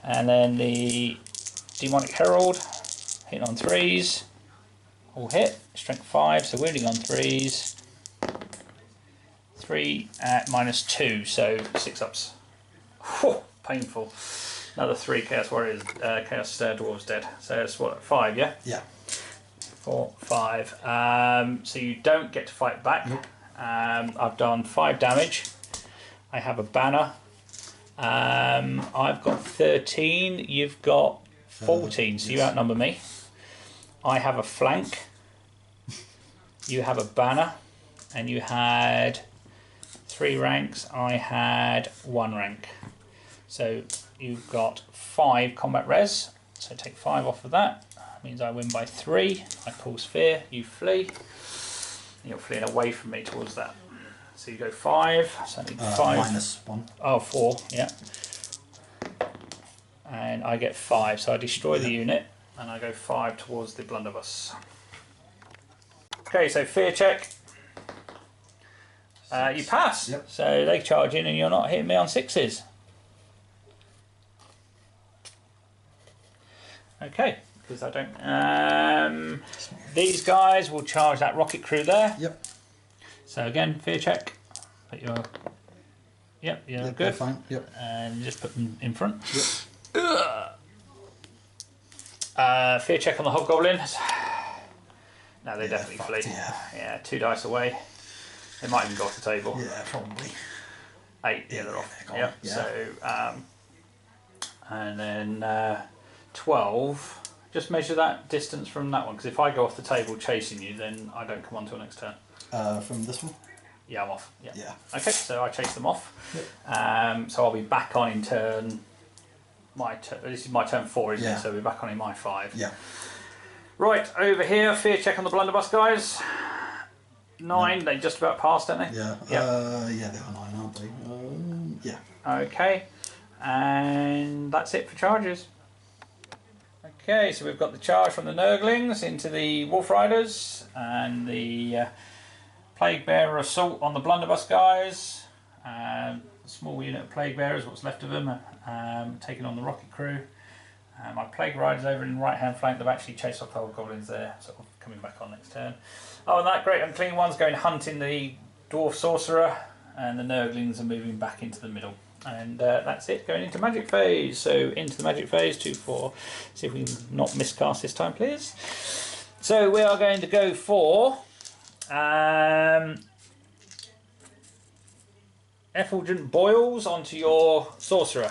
And then the Demonic Herald, hitting on 3s. All hit. Strength 5, so wounding on 3s. 3 at -2, so 6 ups. Whew, painful. Another 3 Chaos Warriors, Chaos Dwarves dead. So it's what, 5, yeah? Yeah. 4, 5. So you don't get to fight back. Nope. I've done 5 damage. I have a banner. I've got 13. You've got 14. So you yes. outnumber me. I have a flank. You have a banner. And you had 3 ranks. I had 1 rank. So you've got 5 combat res. So take 5 off of that. Means I win by 3. I cause fear. You flee. You're fleeing away from me towards that. So you go 5. So I need 5. -1. Oh, 4. Yeah. And I get 5. So I destroy the unit, and I go 5 towards the blunderbuss. Okay, so fear check. You pass. Yep. So they charge in, and you're not hitting me on 6s. Okay. Because I don't. These guys will charge that rocket crew there. Yep. So again, fear check. Put your. Yep, you're Yep, good. they're fine. Yep. And just put them in front. Yep. Fear check on the hobgoblins. No, they definitely fucked, flee. yeah. Yeah, 2 dice away. They might even go off the table. Yeah, probably. 8, yeah, they're off. They're gone. Yep. Yeah. So, and then 12. Just measure that distance from that one, because if I go off the table chasing you, then I don't come on till next turn. From this one? Yeah, I'm off. Yeah. Yeah. Okay, so I chase them off. Yep. So I'll be back on in turn. This is my turn 4, isn't Yeah. it? So I'll be back on in my 5. Yeah. Right, over here, fear check on the blunderbuss guys. 9, they just about passed, don't they? Yeah. Yep. Yeah, they are 9, aren't they? Yeah. Okay, and that's it for charges. Okay, so we've got the charge from the Nurglings into the Wolf Riders and the Plague Bearer assault on the blunderbuss guys. A small unit of Plague Bearers, what's left of them, taking on the Rocket Crew. My Plague Riders over in the right hand flank, they've actually chased off the Hobgoblins there, sort of coming back on next turn. Oh, and that Great Unclean One's going hunting the Dwarf Sorcerer, and the Nurglings are moving back into the middle. And that's it, going into magic phase. So into the magic phase, 2, 4. See if we can not miscast this time, please. So we are going to go for Effulgent Boils onto your Sorcerer.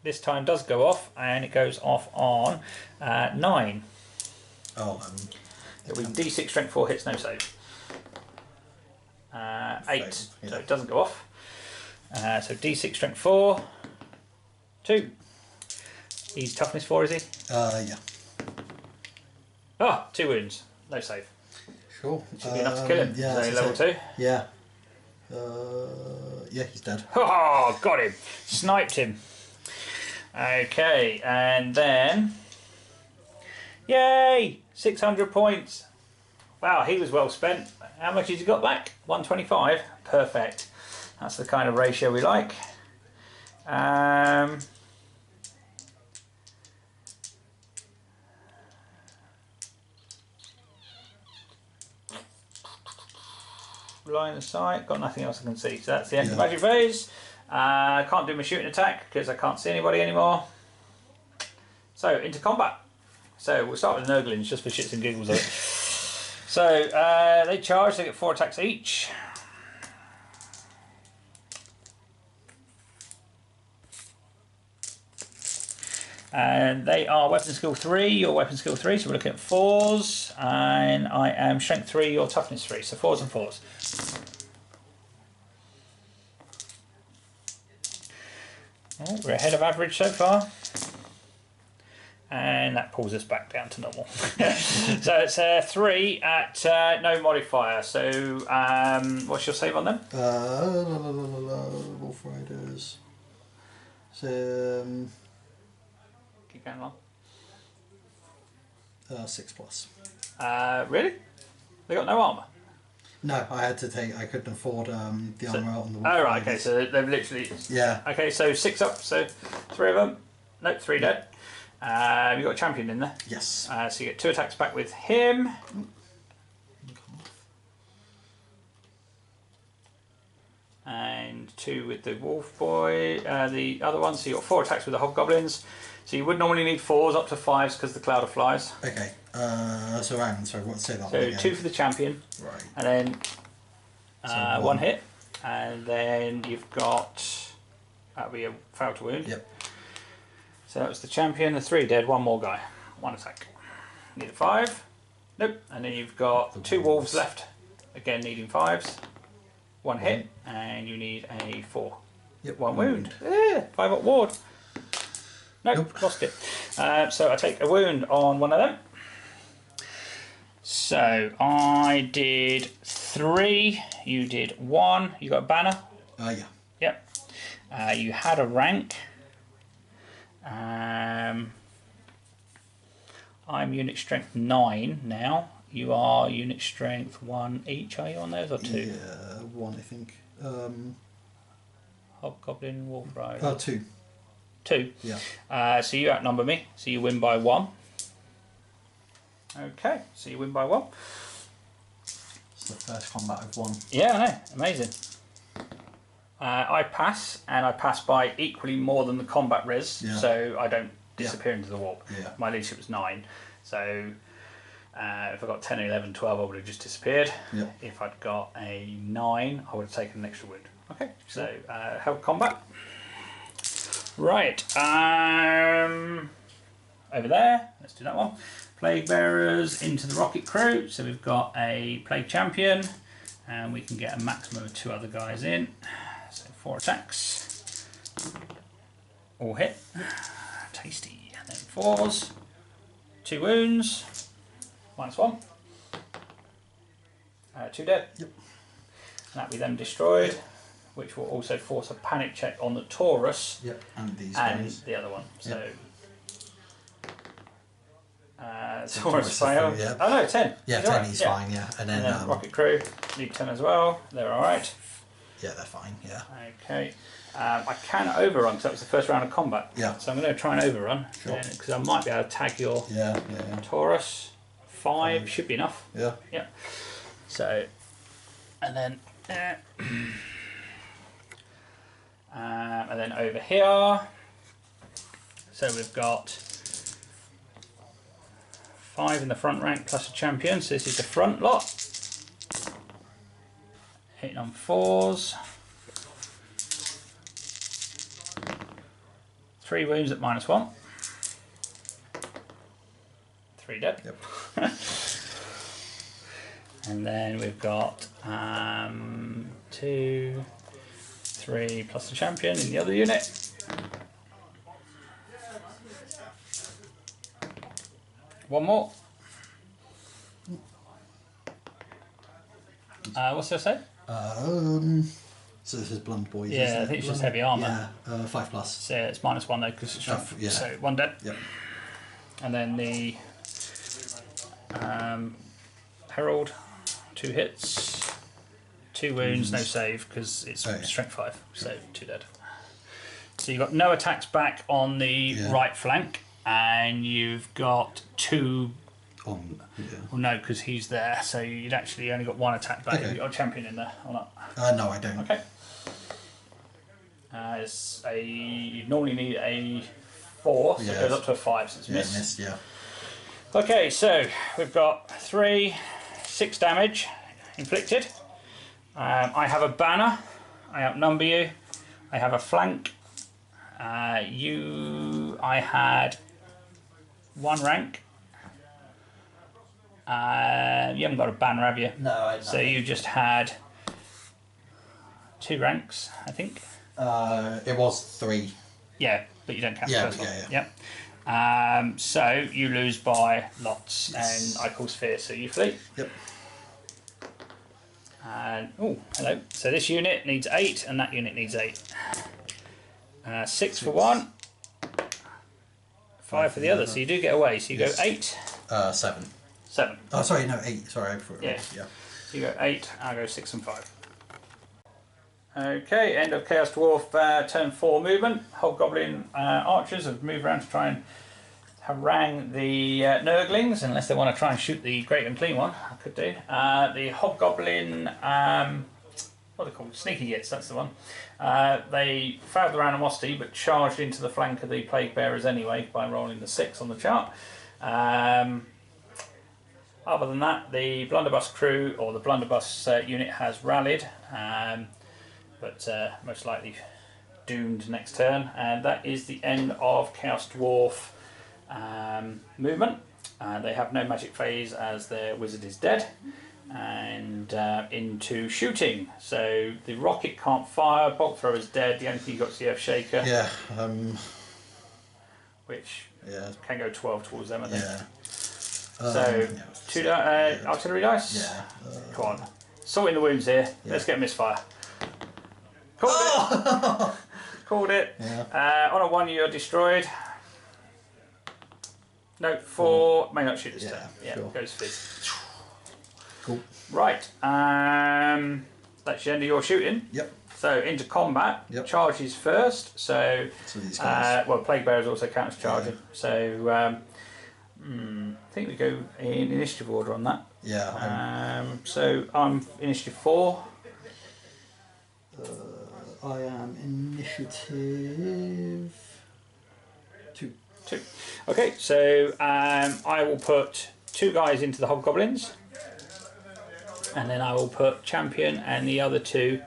This time does go off, and it goes off on 9. Oh, It'll be D6 Strength 4 hits, no save. 8, yeah. so it doesn't go off. So D6 Strength 4, 2. He's Toughness 4, is he? Yeah. Ah, 2 wounds, no save. Sure. Should be enough to kill him. Yeah. Is he level 2? Yeah. Yeah, he's dead. Oh, got him. Sniped him. Okay, and then... Yay! 600 points. Wow, he was well spent. How much has he got back? 125. Perfect. That's the kind of ratio we like. Line of sight, got nothing else I can see. So that's the end of the magic phase. I can't do my shooting attack because I can't see anybody anymore. So into combat. So we'll start with the Nurglings just for shits and giggles of it. So they charge, they get 4 attacks each. And they are weapon skill 3, your weapon skill 3, so we're looking at 4s, and I am strength 3, your toughness 3, so 4s and 4s. Oh, we're ahead of average so far. And that pulls us back down to normal. So it's 3 at no modifier, so what's your save on them? Wolf Riders. So, Keep going along. 6+. Really? They got no armour? No, I had to take. I couldn't afford the armour out on the. Oh right, okay. So they've literally. Yeah. Okay, so 6 up. So 3 of them. Nope, 3 dead. You got a champion in there. Yes. So you get 2 attacks back with him. And 2 with the wolf boy. The other one. So you got 4 attacks with the hobgoblins. So you would normally need 4s up to 5s because the cloud of flies. Okay. So hang on. Sorry. Say that. So one again. 2 for the champion. Right. And then So 1 hit. And then you've got. That'll be a fail to wound. Yep. So that was the champion, the 3 dead, 1 more guy, 1 attack. Need a 5. Nope. And then you've got 2 wolves left, again needing 5s. 1 hit, and you need a 4. Yep. 1 wound. Yeah, 5 up ward. Nope, lost it. So I take a wound on one of them. So I did 3, you did 1. You got a banner? Yeah. Yep. You had a rank. I'm unit strength 9 now. You are unit strength 1 each. Are you on those or 2? Yeah, 1 I think. Hobgoblin, Wolf Rider. 2. 2. Yeah. So you outnumber me. So you win by 1. Okay. So you win by 1. It's the first combat I've won. Yeah, I know. Amazing. I pass, and I pass by equally more than the combat res, Yeah. so I don't disappear into the warp. Yeah. My leadership was 9, so If I got 10, 11, 12, I would have just disappeared. Yep. If I'd got a 9, I would have taken an extra wound. Okay, so held combat. Right, over there, let's do that one. Plague Bearers into the Rocket Crew. So we've got a Plague Champion, and we can get a maximum of 2 other guys in. So 4 attacks. All hit. Tasty. And then 4s. 2 wounds. -1. 2 dead. Yep. And that'll be them destroyed, which will also force a panic check on the Taurus. Yep. And these and guys. the other one. So. Yep. Taurus fail. Yeah. Oh no, 10. Yeah, 10 is fine, yeah. And then, Rocket Crew, need 10 as well. They're alright. Yeah, they're fine, yeah. Okay. I can overrun because that was the first round of combat. Yeah. So I'm going to try and overrun. Sure. Because I might be able to tag your Yeah. Taurus. 5 should be enough. Yeah. Yeah. So, and then, and then over here. So we've got 5 in the front rank plus a champion, so this is the front lot. Hitting on 4s. 3 wounds at -1. 3 dead. Yep. And then we've got 2, 3 plus the champion in the other unit. One more. What's this say? So this is blunt boys. Yeah, I think it's just heavy armour. Yeah, 5+. So it's -1 though because it's strength. Yeah. So 1 dead. Yep. And then the Herald, 2 hits, 2 wounds, no save because it's strength 5, so 2 dead. So you've got no attacks back on the right flank, and you've got 2 on. Yeah. Well, no, because he's there, so you'd actually only got 1 attack back. Okay. Have you got a champion in there or not? No, I don't. Okay. It's a you normally need a 4, so it goes up to a 5 since it's missed. Yeah. Okay, so we've got 6 damage inflicted. I have a banner. I outnumber you. I have a flank. I had 1 rank. You haven't got a banner, have you? No, I don't. So you just had 2 ranks, I think. It was 3. Yeah, but you don't count the first one. Yeah. So you lose by lots, and I cause fear, so you flee. Yep. And oh, hello. So this unit needs 8, and that unit needs 8. 6 for one, 5 for the other. So you do get away. So you go 8. 7. 7. Oh, sorry, no, 8. Sorry, I forgot. Yeah. Yeah. You go 8. I go 6 and 5. Okay, end of Chaos Dwarf turn 4 movement. Hobgoblin archers have moved around to try and harangue the Nurglings, unless they want to try and shoot the Great and Clean one. I could do. The Hobgoblin, what are they called? Sneaky Gits, that's the one. They failed their animosity but charged into the flank of the Plague Bearers anyway by rolling the 6 on the chart. Other than that, the Blunderbuss crew, or the Blunderbuss unit, has rallied. But most likely doomed next turn, and that is the end of Chaos Dwarf movement. They have no magic phase as their wizard is dead, and into shooting. So the rocket can't fire, bolt thrower is dead, the only thing you got is the earth shaker. Yeah. Which can go 12 towards them, I think. Yeah. So 2 artillery dice. Yeah. Come on, sorting the wounds here. Let's get a misfire. Called it. Called it. Yeah. On a 1 you're destroyed. No, 4 may not shoot this turn. Yeah, sure. goes fizz. Cool. Right. That's the end of your shooting. Yep. So into combat. Yep. Charges first. So these guys. well, Plague Bearers also counts charging. So I think we go in initiative order on that. Yeah. So I'm initiative 4. I am initiative 2. 2. Okay, so I will put 2 guys into the hobgoblins, and then I will put champion and the other 2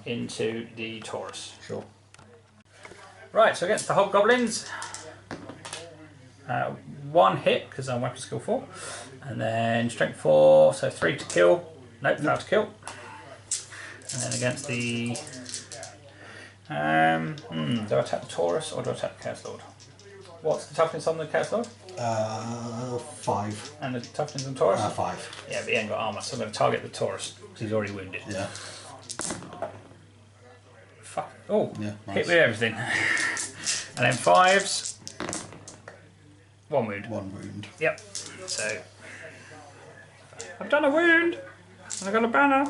into the Taurus. Sure. Right, so against the hobgoblins, 1 hit because I'm weapon skill 4, and then strength 4, so 3 to kill. Nope, failed to kill. And then against the do I attack the Taurus or do I attack the Chaos Lord? What's the toughness on the Chaos Lord? 5. And the toughness on Taurus? 5. Yeah, but he ain't got armour, so I'm going to target the Taurus because he's already wounded. Yeah. Fuck. Oh, yeah, nice. Hit with everything. And then 5s. 1 wound. 1 wound. Yep. So I've done a wound. And I got a banner.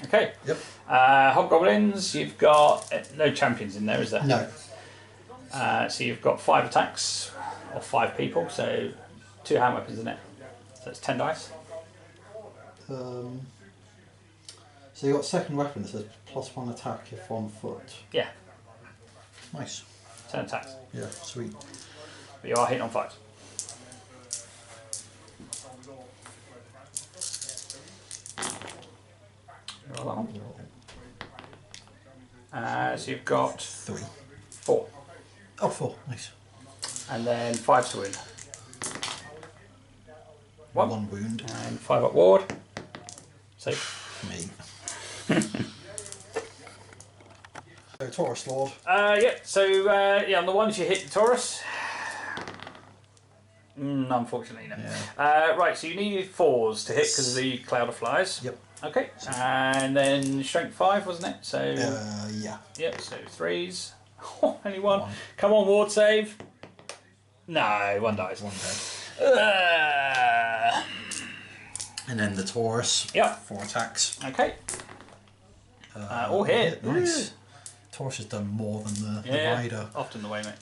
Okay. Yep. Hobgoblins, you've got no champions in there, is there? No. So you've got 5 attacks, or 5 people, so 2 hand weapons in it. So it's 10 dice. So you've got second weapon that says +1 attack if on foot. Yeah. Nice. 10 attacks. Yeah, sweet. But you are hitting on 5s. Roll that one. So you've got 3. 4. Oh, 4. Nice. And then 5 to win. 1 wound. And 5 up ward. Save. Me. So, Taurus Lord. Yeah, so yeah, on the ones you hit the Taurus. Unfortunately, no. Yeah. Right, so you needed 4s to hit because of the cloud of flies. Yep. Okay, and then strength 5, wasn't it? So Yeah. yep, so 3s. Only 1. Come on, ward save. No, 1 dies. 1 dead. Uh, And then the Taurus. Yep. 4 attacks. Okay. All hit. Nice. Taurus has done more than the rider. Often the way, mate.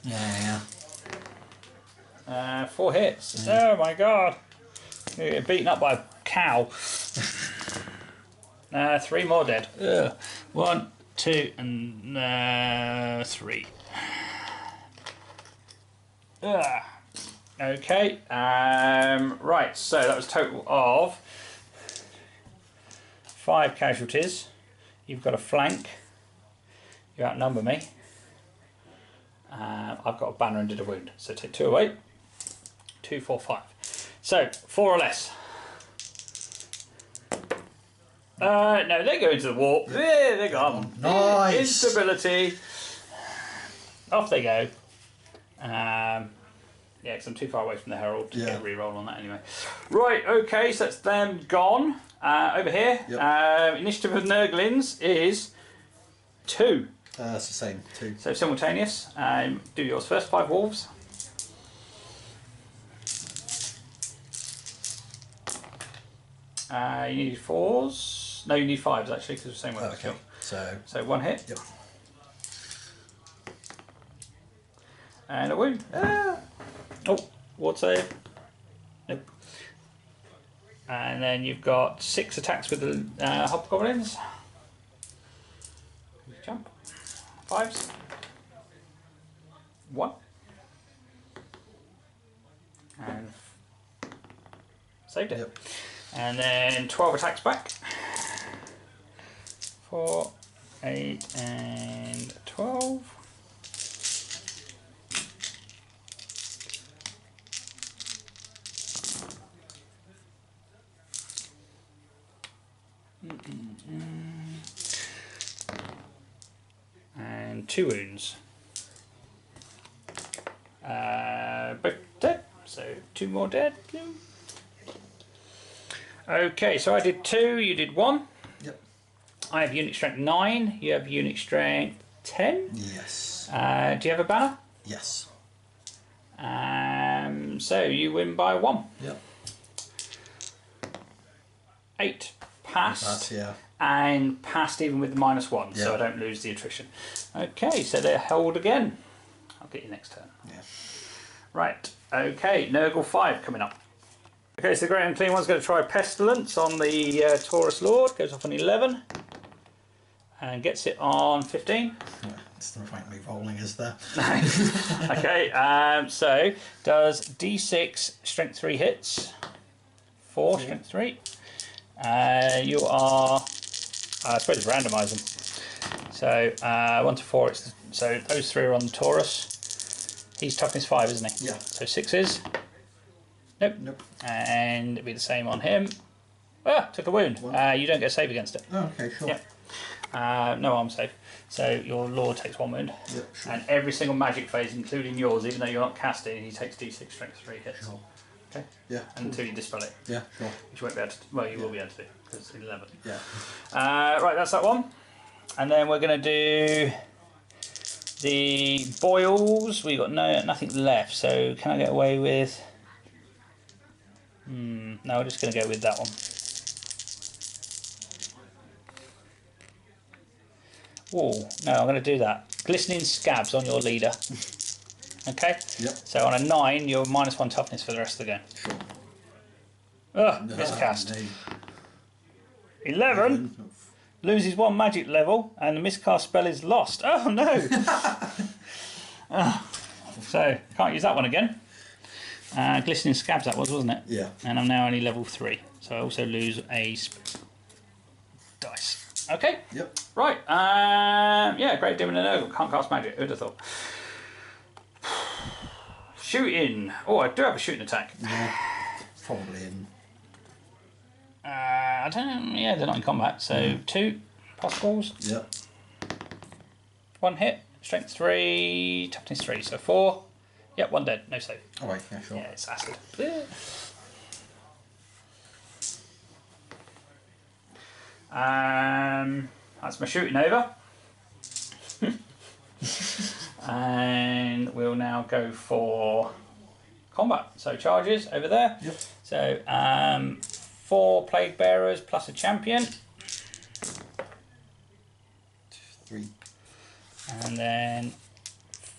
Yeah. 4 hits. Oh my god. You get beaten up by a cow. 3 more dead. 1, 2, and 3. Okay. Right, so that was a total of 5 casualties. You've got a flank. You outnumber me. I've got a banner and did a wound. So take 2 away. 2, 4, 5. So 4 or less. No, they go into the warp. Yeah, they're gone. Nice. Instability. Off they go. Yeah, because I'm too far away from the Herald to get a reroll on that anyway. Right, okay, so that's them gone. Over here, initiative of Nurglings is 2. It's the same, 2. So simultaneous. Do yours first. 5 wolves. You need 4s. No, you need 5s actually because it's the same weapon skill. So 1 hit. Yep. And a wound. Oh, ward save. Nope. And then you've got 6 attacks with the hobgoblins. Jump. 5s. 1. And saved it. Yep. And then 12 attacks back. 4, 8, and 12. And 2 wounds. Both dead, so 2 more dead. Okay, so I did 2, you did 1. Yep. I have unit strength 9, you have unit strength 10. Yes. Do you have a banner? Yes. So you win by 1. Yep. 8 passed. That's, And passed even with the -1, so I don't lose the attrition. Okay, so they're held again. I'll get you next turn. Yeah. Right, okay, Nurgle 5 coming up. Okay, so the Great Unclean One's going to try Pestilence on the Taurus Lord, goes off on 11, and gets it on 15. There's no point in me rolling, is there? Okay, so does D6 strength 3 hits, 4 strength 3. You are, I suppose randomise them. So 1 to 4, so those 3 are on the Taurus. He's toughness 5, isn't he? Yeah. So 6s. Nope. Nope. And it'll be the same on him. Ah, took a wound. You don't get a save against it. Oh, okay, sure. Yep. No arm save. So your Lord takes 1 wound. Yep, sure. And every single magic phase, including yours, even though you're not casting, he takes D6 strength 3 hits. Sure. Okay? Yeah. Until you dispel it. Yeah, sure. Which you won't be able to, well, you will be able to do, because it's 11. Yeah. Right, that's that one. And then we're going to do the boils. We've got nothing left, so can I get away with... no, we're just going to go with that one. Oh, no, I'm going to do that. Glistening scabs on your leader. Okay? Yep. So on a 9, you're -1 toughness for the rest of the game. Sure. Ugh, miscast. No. 11 loses 1 magic level and the miscast spell is lost. Oh no! So, can't use that one again. Glistening scabs that was, wasn't it? Yeah. And I'm now only level 3. So I also lose a dice. Okay. Yep. Right. Yeah, Great Demon and Nurgle. Can't cast magic. Who'd have thought? Shooting. Oh, I do have a shooting attack. Yeah. Probably in. I don't know. Yeah, they're not in combat. So 2 possibles. Yep. 1 hit. Strength 3. Toughness 3. So 4. Yep, 1 dead. No save. Alright, yeah, sure. Yeah, it's acid. That's my shooting over. And we'll now go for combat. So charges over there. Yep. So 4 plague bearers plus a champion. 3. And then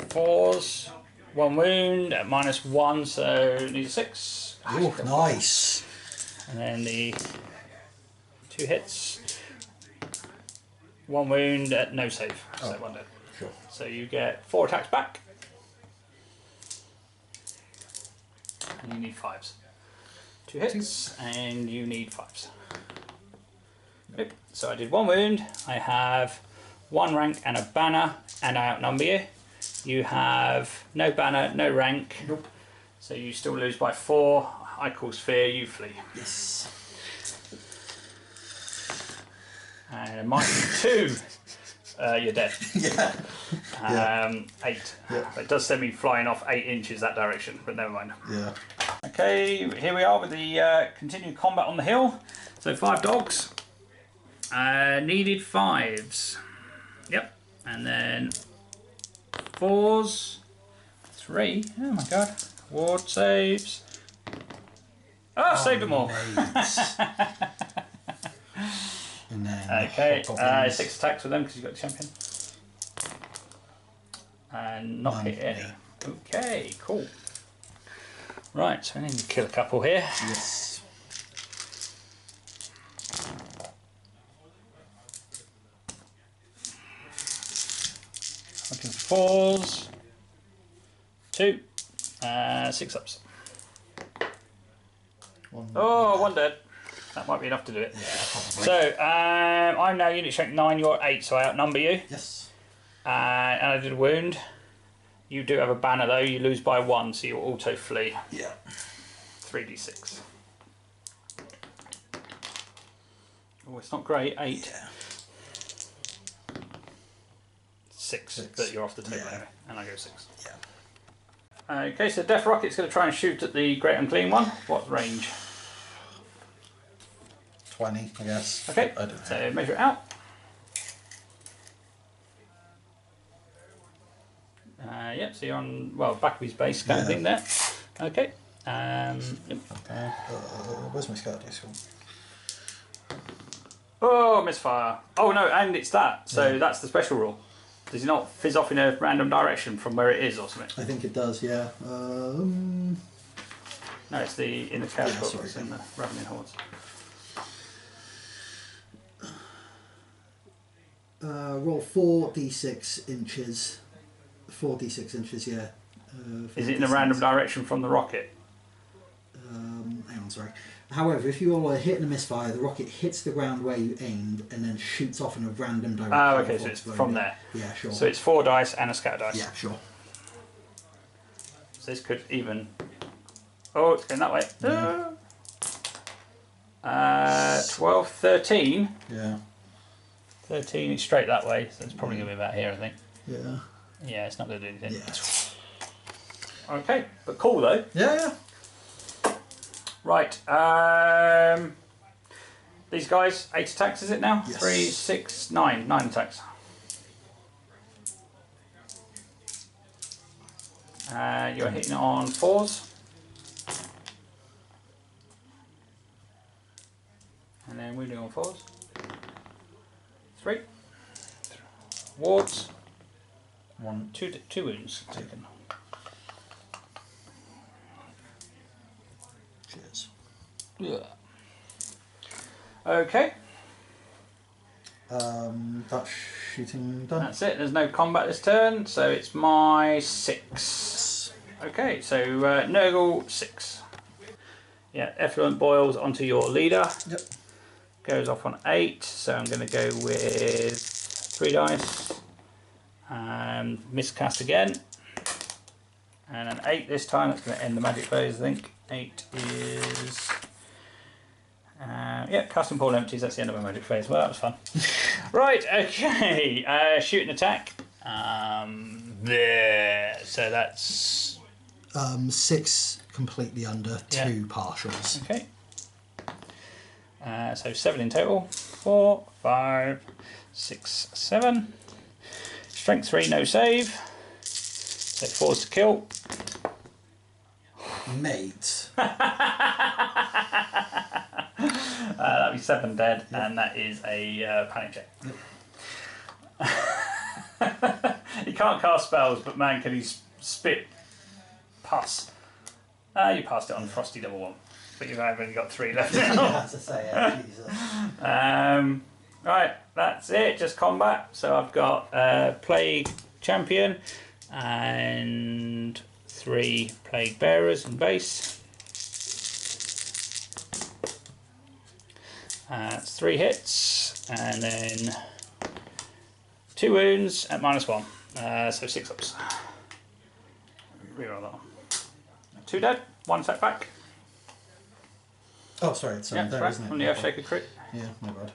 4s. 1 wound at -1, so need a 6. Oh, nice. And then the 2 hits. 1 wound at no save. So 1 dead. Sure. So you get 4 attacks back. And you need 5s. 2 hits, and you need 5s. Nope. So I did 1 wound. I have 1 rank and a banner, and I outnumber you. You have no banner, no rank. Nope. So you still lose by 4. I cause fear, you flee. Yes. And -2. You're dead. Yeah. 8. Yeah. It does send me flying off 8 inches that direction, but never mind. Yeah. Okay, here we are with the continued combat on the hill. So 5 dogs. Needed 5s. Yep. And then 4s. 3. Oh my god. Ward saves. Oh, saved them all. And then Okay, 6 attacks with them because you've got the champion. And not hit any. Yeah. Okay, cool. Right, so we need to kill a couple here. Yes. Looking for 4s. 2. 6 ups. 1. Oh, 1 dead. That might be enough to do it. Yeah, probably. So, I'm now unit strength 9, you're 8, so I outnumber you. Yes. And I did a wound. You do have a banner though, you lose by 1, so you auto flee. Yeah. 3d6. Oh, it's not great. 8. Yeah. 6, 6. but you're off the table Yeah. anyway, and I go 6. Yeah. Okay, so Death Rocket's going to try and shoot at the Great Unclean one. What range? 20, I guess. Okay, I don't know. so measure it out. Yep, so you're on, well, back of his base kind of Yeah. thing there. Okay. Yep. Okay. Where's my scout dice? Oh, misfire. Oh no, and it's that. So Yeah. that's the special rule. Does he not fizz off in a random direction from where it is or something? I think it does, yeah. No, it's in the Chaos Yeah, Dwarf, sorry. it's in the Ravening Hordes. Roll 4d6 inches. 4d6 inches, yeah. Is it in a random direction from the rocket? Hang on, sorry. However, if you roll a hit and a misfire, the rocket hits the ground where you aimed and then shoots off in a random direction. Oh, okay, so it's from there. Yeah, sure. So it's 4 dice and a scatter dice. Yeah, sure. So this could even... Oh, it's going that way. Yeah. 12, 13. Yeah. 13 is straight that way, so it's probably going to be about here, I think. Yeah. Yeah, it's not going to do anything. Yeah. Okay, but cool though. Yeah, yeah. Right, these guys, 8 attacks is it now? Yes. 3, 6, 9. 9 attacks. You're hitting on 4s. And then wounding on 4s. 3. Wards. 2 wounds taken. Cheers. Yeah. Okay. That's shooting done. That's it. There's no combat this turn, so it's my 6. Okay, so Nurgle 6. Yeah, effluent boils onto your leader. Yep. Goes off on 8, so I'm going to go with 3 dice. And miscast again. And an 8 this time. That's going to end the magic phase, I think. 8 is... yeah, casting pool empties. That's the end of my magic phase. Well, that was fun. Right, okay. Shoot and attack. There. So that's... 6 completely under, 2 partials. Okay. So 7 in total. 4, 5, 6, 7. Strength 3, no save. So 4's to kill. Mate. That'd be 7 dead, and that is a panic check. Yep. He can't cast spells, but man, can he spit pus? You passed it on Frosty Double One, but you've only got 3 left now. That's to say, yeah, Jesus. Right, that's it, just combat. So I've got Plague Champion and 3 Plague Bearers in base. That's 3 hits, and then 2 wounds at -1. So 6 ups. Reroll that one. 2 dead, 1 setback. Oh, sorry, it's Yeah, there, right, isn't it? from the Earthshaker crit. Yeah, my bad.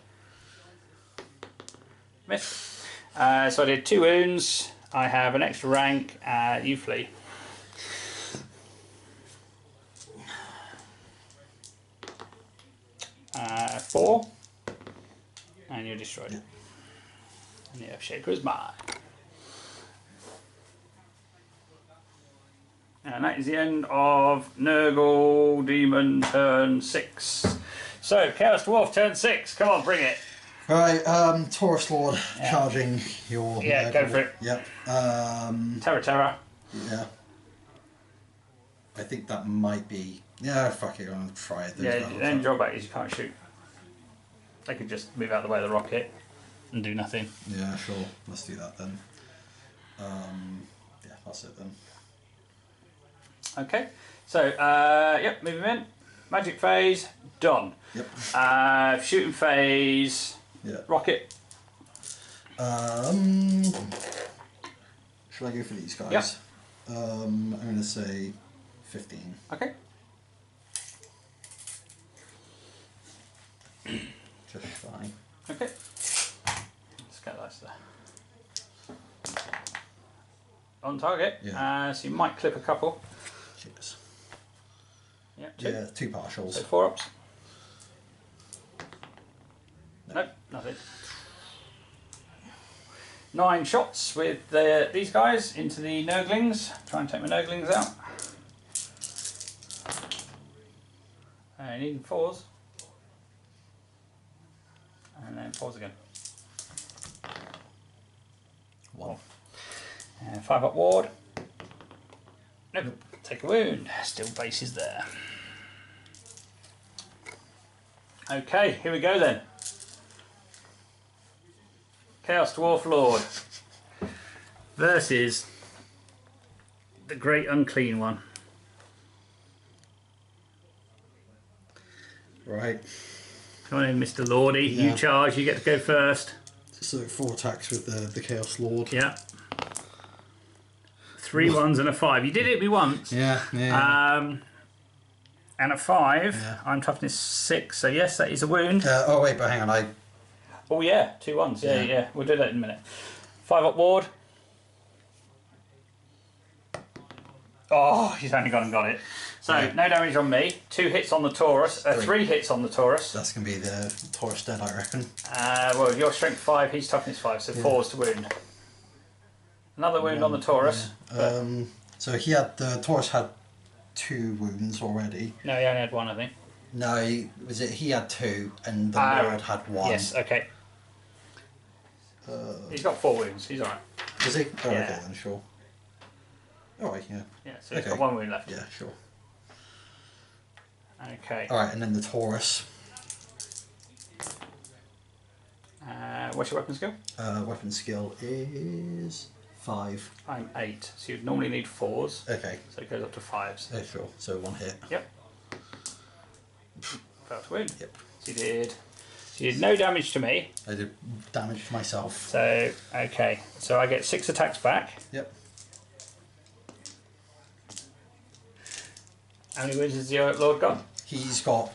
Miss. So I did 2 wounds. I have an extra rank. You flee. Uh, 4. And you're destroyed. Yeah. And the Earthshaker is mine. And that is the end of Nurgle Demon turn 6. So, Chaos Dwarf turn 6. Come on, bring it. Right, Taurus Lord charging your... Yeah, go for it. Yep. Terra. Yeah. I think that might be... Yeah, fuck it, I'm going to try it. Yeah, the only drawback is you can't shoot. They could just move out of the way of the rocket and do nothing. Yeah, sure. Let's do that then. Yeah, that's it then. Okay, so, yep, move him in. Magic phase, done. Yep. Shooting phase, Yeah. rocket. Should I go for these guys? Yep. I'm going to say 15. Okay. Just fine. Okay. Let's get that there. On target. Yeah. So you might clip a couple. Cheers. Yep, 2. Yeah, 2 partials. So 4 ups. Nope, nothing. 9 shots with these guys into the Nurglings. Try and take my Nurglings out. And needing 4s. And then 4s again. 1. And 5 up ward. Nope. Take a wound. Still base is there. Okay, here we go then. Chaos Dwarf Lord versus the Great Unclean One. Right. Come on in, Mr. Lordy. Yeah. You charge. You get to go first. So 4 attacks with the Chaos Lord. Yeah. 3 1s and a 5. You did hit me once. Yeah, yeah. And a 5. Yeah. I'm toughness 6. So yes, that is a wound. Oh wait, but hang on. Oh yeah, 2 1s. Yeah. We'll do that in a minute. 5 up ward. Oh, he's only gone and got it. So no damage on me. 2 hits on the Taurus. 3 hits on the Taurus. That's gonna be the Taurus dead, I reckon. Well, you're strength 5. He's toughness 5. So 4s to wound. Another wound on the Taurus. Yeah. So the Taurus had 2 wounds already. No, he only had 1, I think. No, he had 2 and the Lord had 1. Yes. Okay. He's got 4 wounds. He's alright. Does he? Oh, Yeah. okay then, sure. Alright, yeah. Yeah. So he's got 1 wound left. Yeah, sure. Okay. Alright, and then the Taurus. What's your weapon skill? Weapon skill is 5. I'm 8. So you'd normally need 4s. Okay. So it goes up to 5s. Yeah, sure. So 1 hit. Yep. Failed to wound. Yep. So you did no damage to me. I did damage to myself. So okay. So I get 6 attacks back. Yep. How many wounds has the Lord got? He's got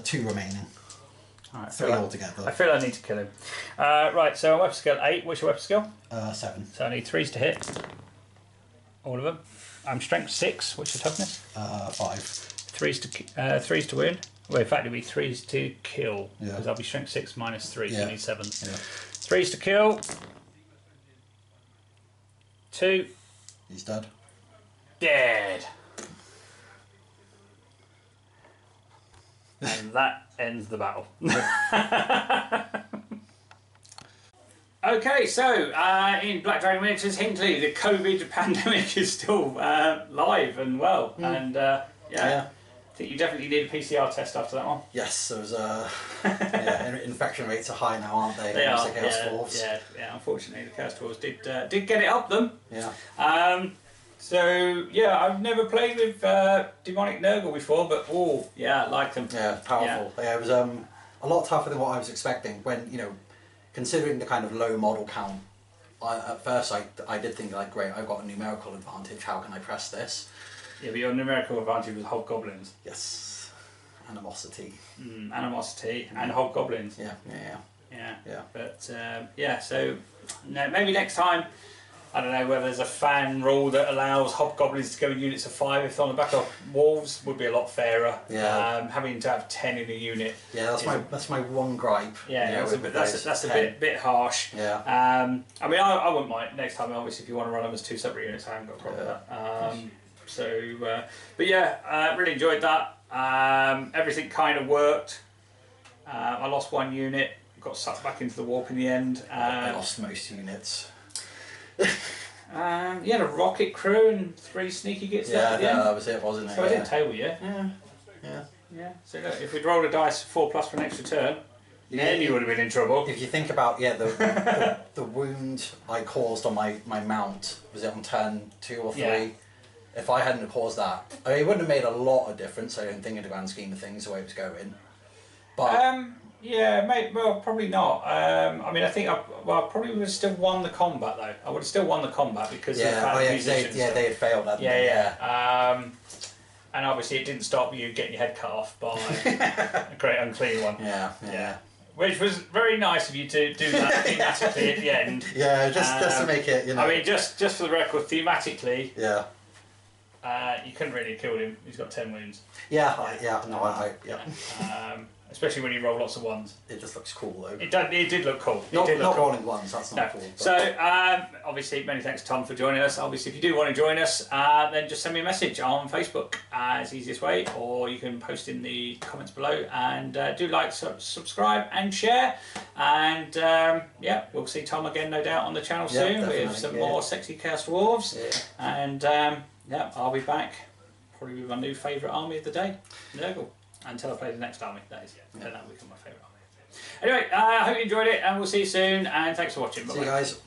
2 remaining. Alright, 3 altogether. I feel I need to kill him. Right, so weapon skill 8. What's your weapon skill? 7. So I need 3s to hit. All of them. I'm strength 6. What's your toughness? 5. 3s to wound. Well, in fact, it'll be 3s to kill. Yeah. Because I'll be strength 6 minus 3, so Yeah. I need 7. Yeah. 3s to kill. 2. He's dead. Dead. And that ends the battle. Okay, so in Black Dragon Miniatures Hinkley, the COVID pandemic is still live and well, and I think you definitely need a PCR test after that one. Yes, there was infection rates are high now, aren't they? They are, the Chaos Dwarfs. yeah. Unfortunately, the Chaos Dwarfs did get it up them. Yeah. So yeah, I've never played with Demonic Nurgle before, but I like them. Yeah, powerful. Yeah, it was a lot tougher than what I was expecting. When considering the kind of low model count, at first I did think like, great, I've got a numerical advantage. How can I press this? Yeah, but your numerical advantage was hobgoblins. Yes, animosity. Animosity and hobgoblins. Yeah. But so maybe next time. I don't know whether there's a fan rule that allows hobgoblins to go in units of 5 if they're on the back of wolves would be a lot fairer. Yeah. Having to have 10 in a unit. Yeah, that's my one gripe. Yeah, that's a bit harsh. Yeah. I mean, I wouldn't mind next time. Obviously, if you want to run them as 2 separate units, I haven't got a problem with that. But yeah, really enjoyed that. Everything kind of worked. I lost 1 unit, got sucked back into the warp in the end. I lost most units. You had a rocket crew and 3 sneaky gits left at the end. that was it, wasn't it? So I didn't table you. Yeah. So look, if we'd rolled a dice 4+ for an extra turn, then you would have been in trouble. If you think about the wound I caused on my mount, was it on turn 2 or 3? Yeah. If I hadn't caused that, I mean, it wouldn't have made a lot of difference. I don't think in the grand scheme of things the way it was going. But well, probably not. I mean, I think I probably would have still won the combat though. I would have still won the combat because they had failed. Hadn't they? And obviously it didn't stop you getting your head cut off by a Great Unclean One. Yeah. Which was very nice of you to do that thematically at the end. Yeah, just to make it, I mean, just for the record, thematically. Yeah. You couldn't really have killed him. He's got 10 wounds. Especially when you roll lots of 1s. It just looks cool though. It did look cool. Not rolling 1s, that's not cool. But... So, obviously, many thanks Tom for joining us. Obviously, if you do want to join us, then just send me a message on Facebook. It's the easiest way, or you can post in the comments below. And do like, subscribe and share. And we'll see Tom again, no doubt, on the channel soon with some more sexy Chaos Dwarves. Yeah. And I'll be back probably with my new favourite army of the day, Nurgle. Until I play the next army, that is. Then that will become my favourite army. Anyway, I hope you enjoyed it, and we'll see you soon, and thanks for watching. Bye-bye. See you guys.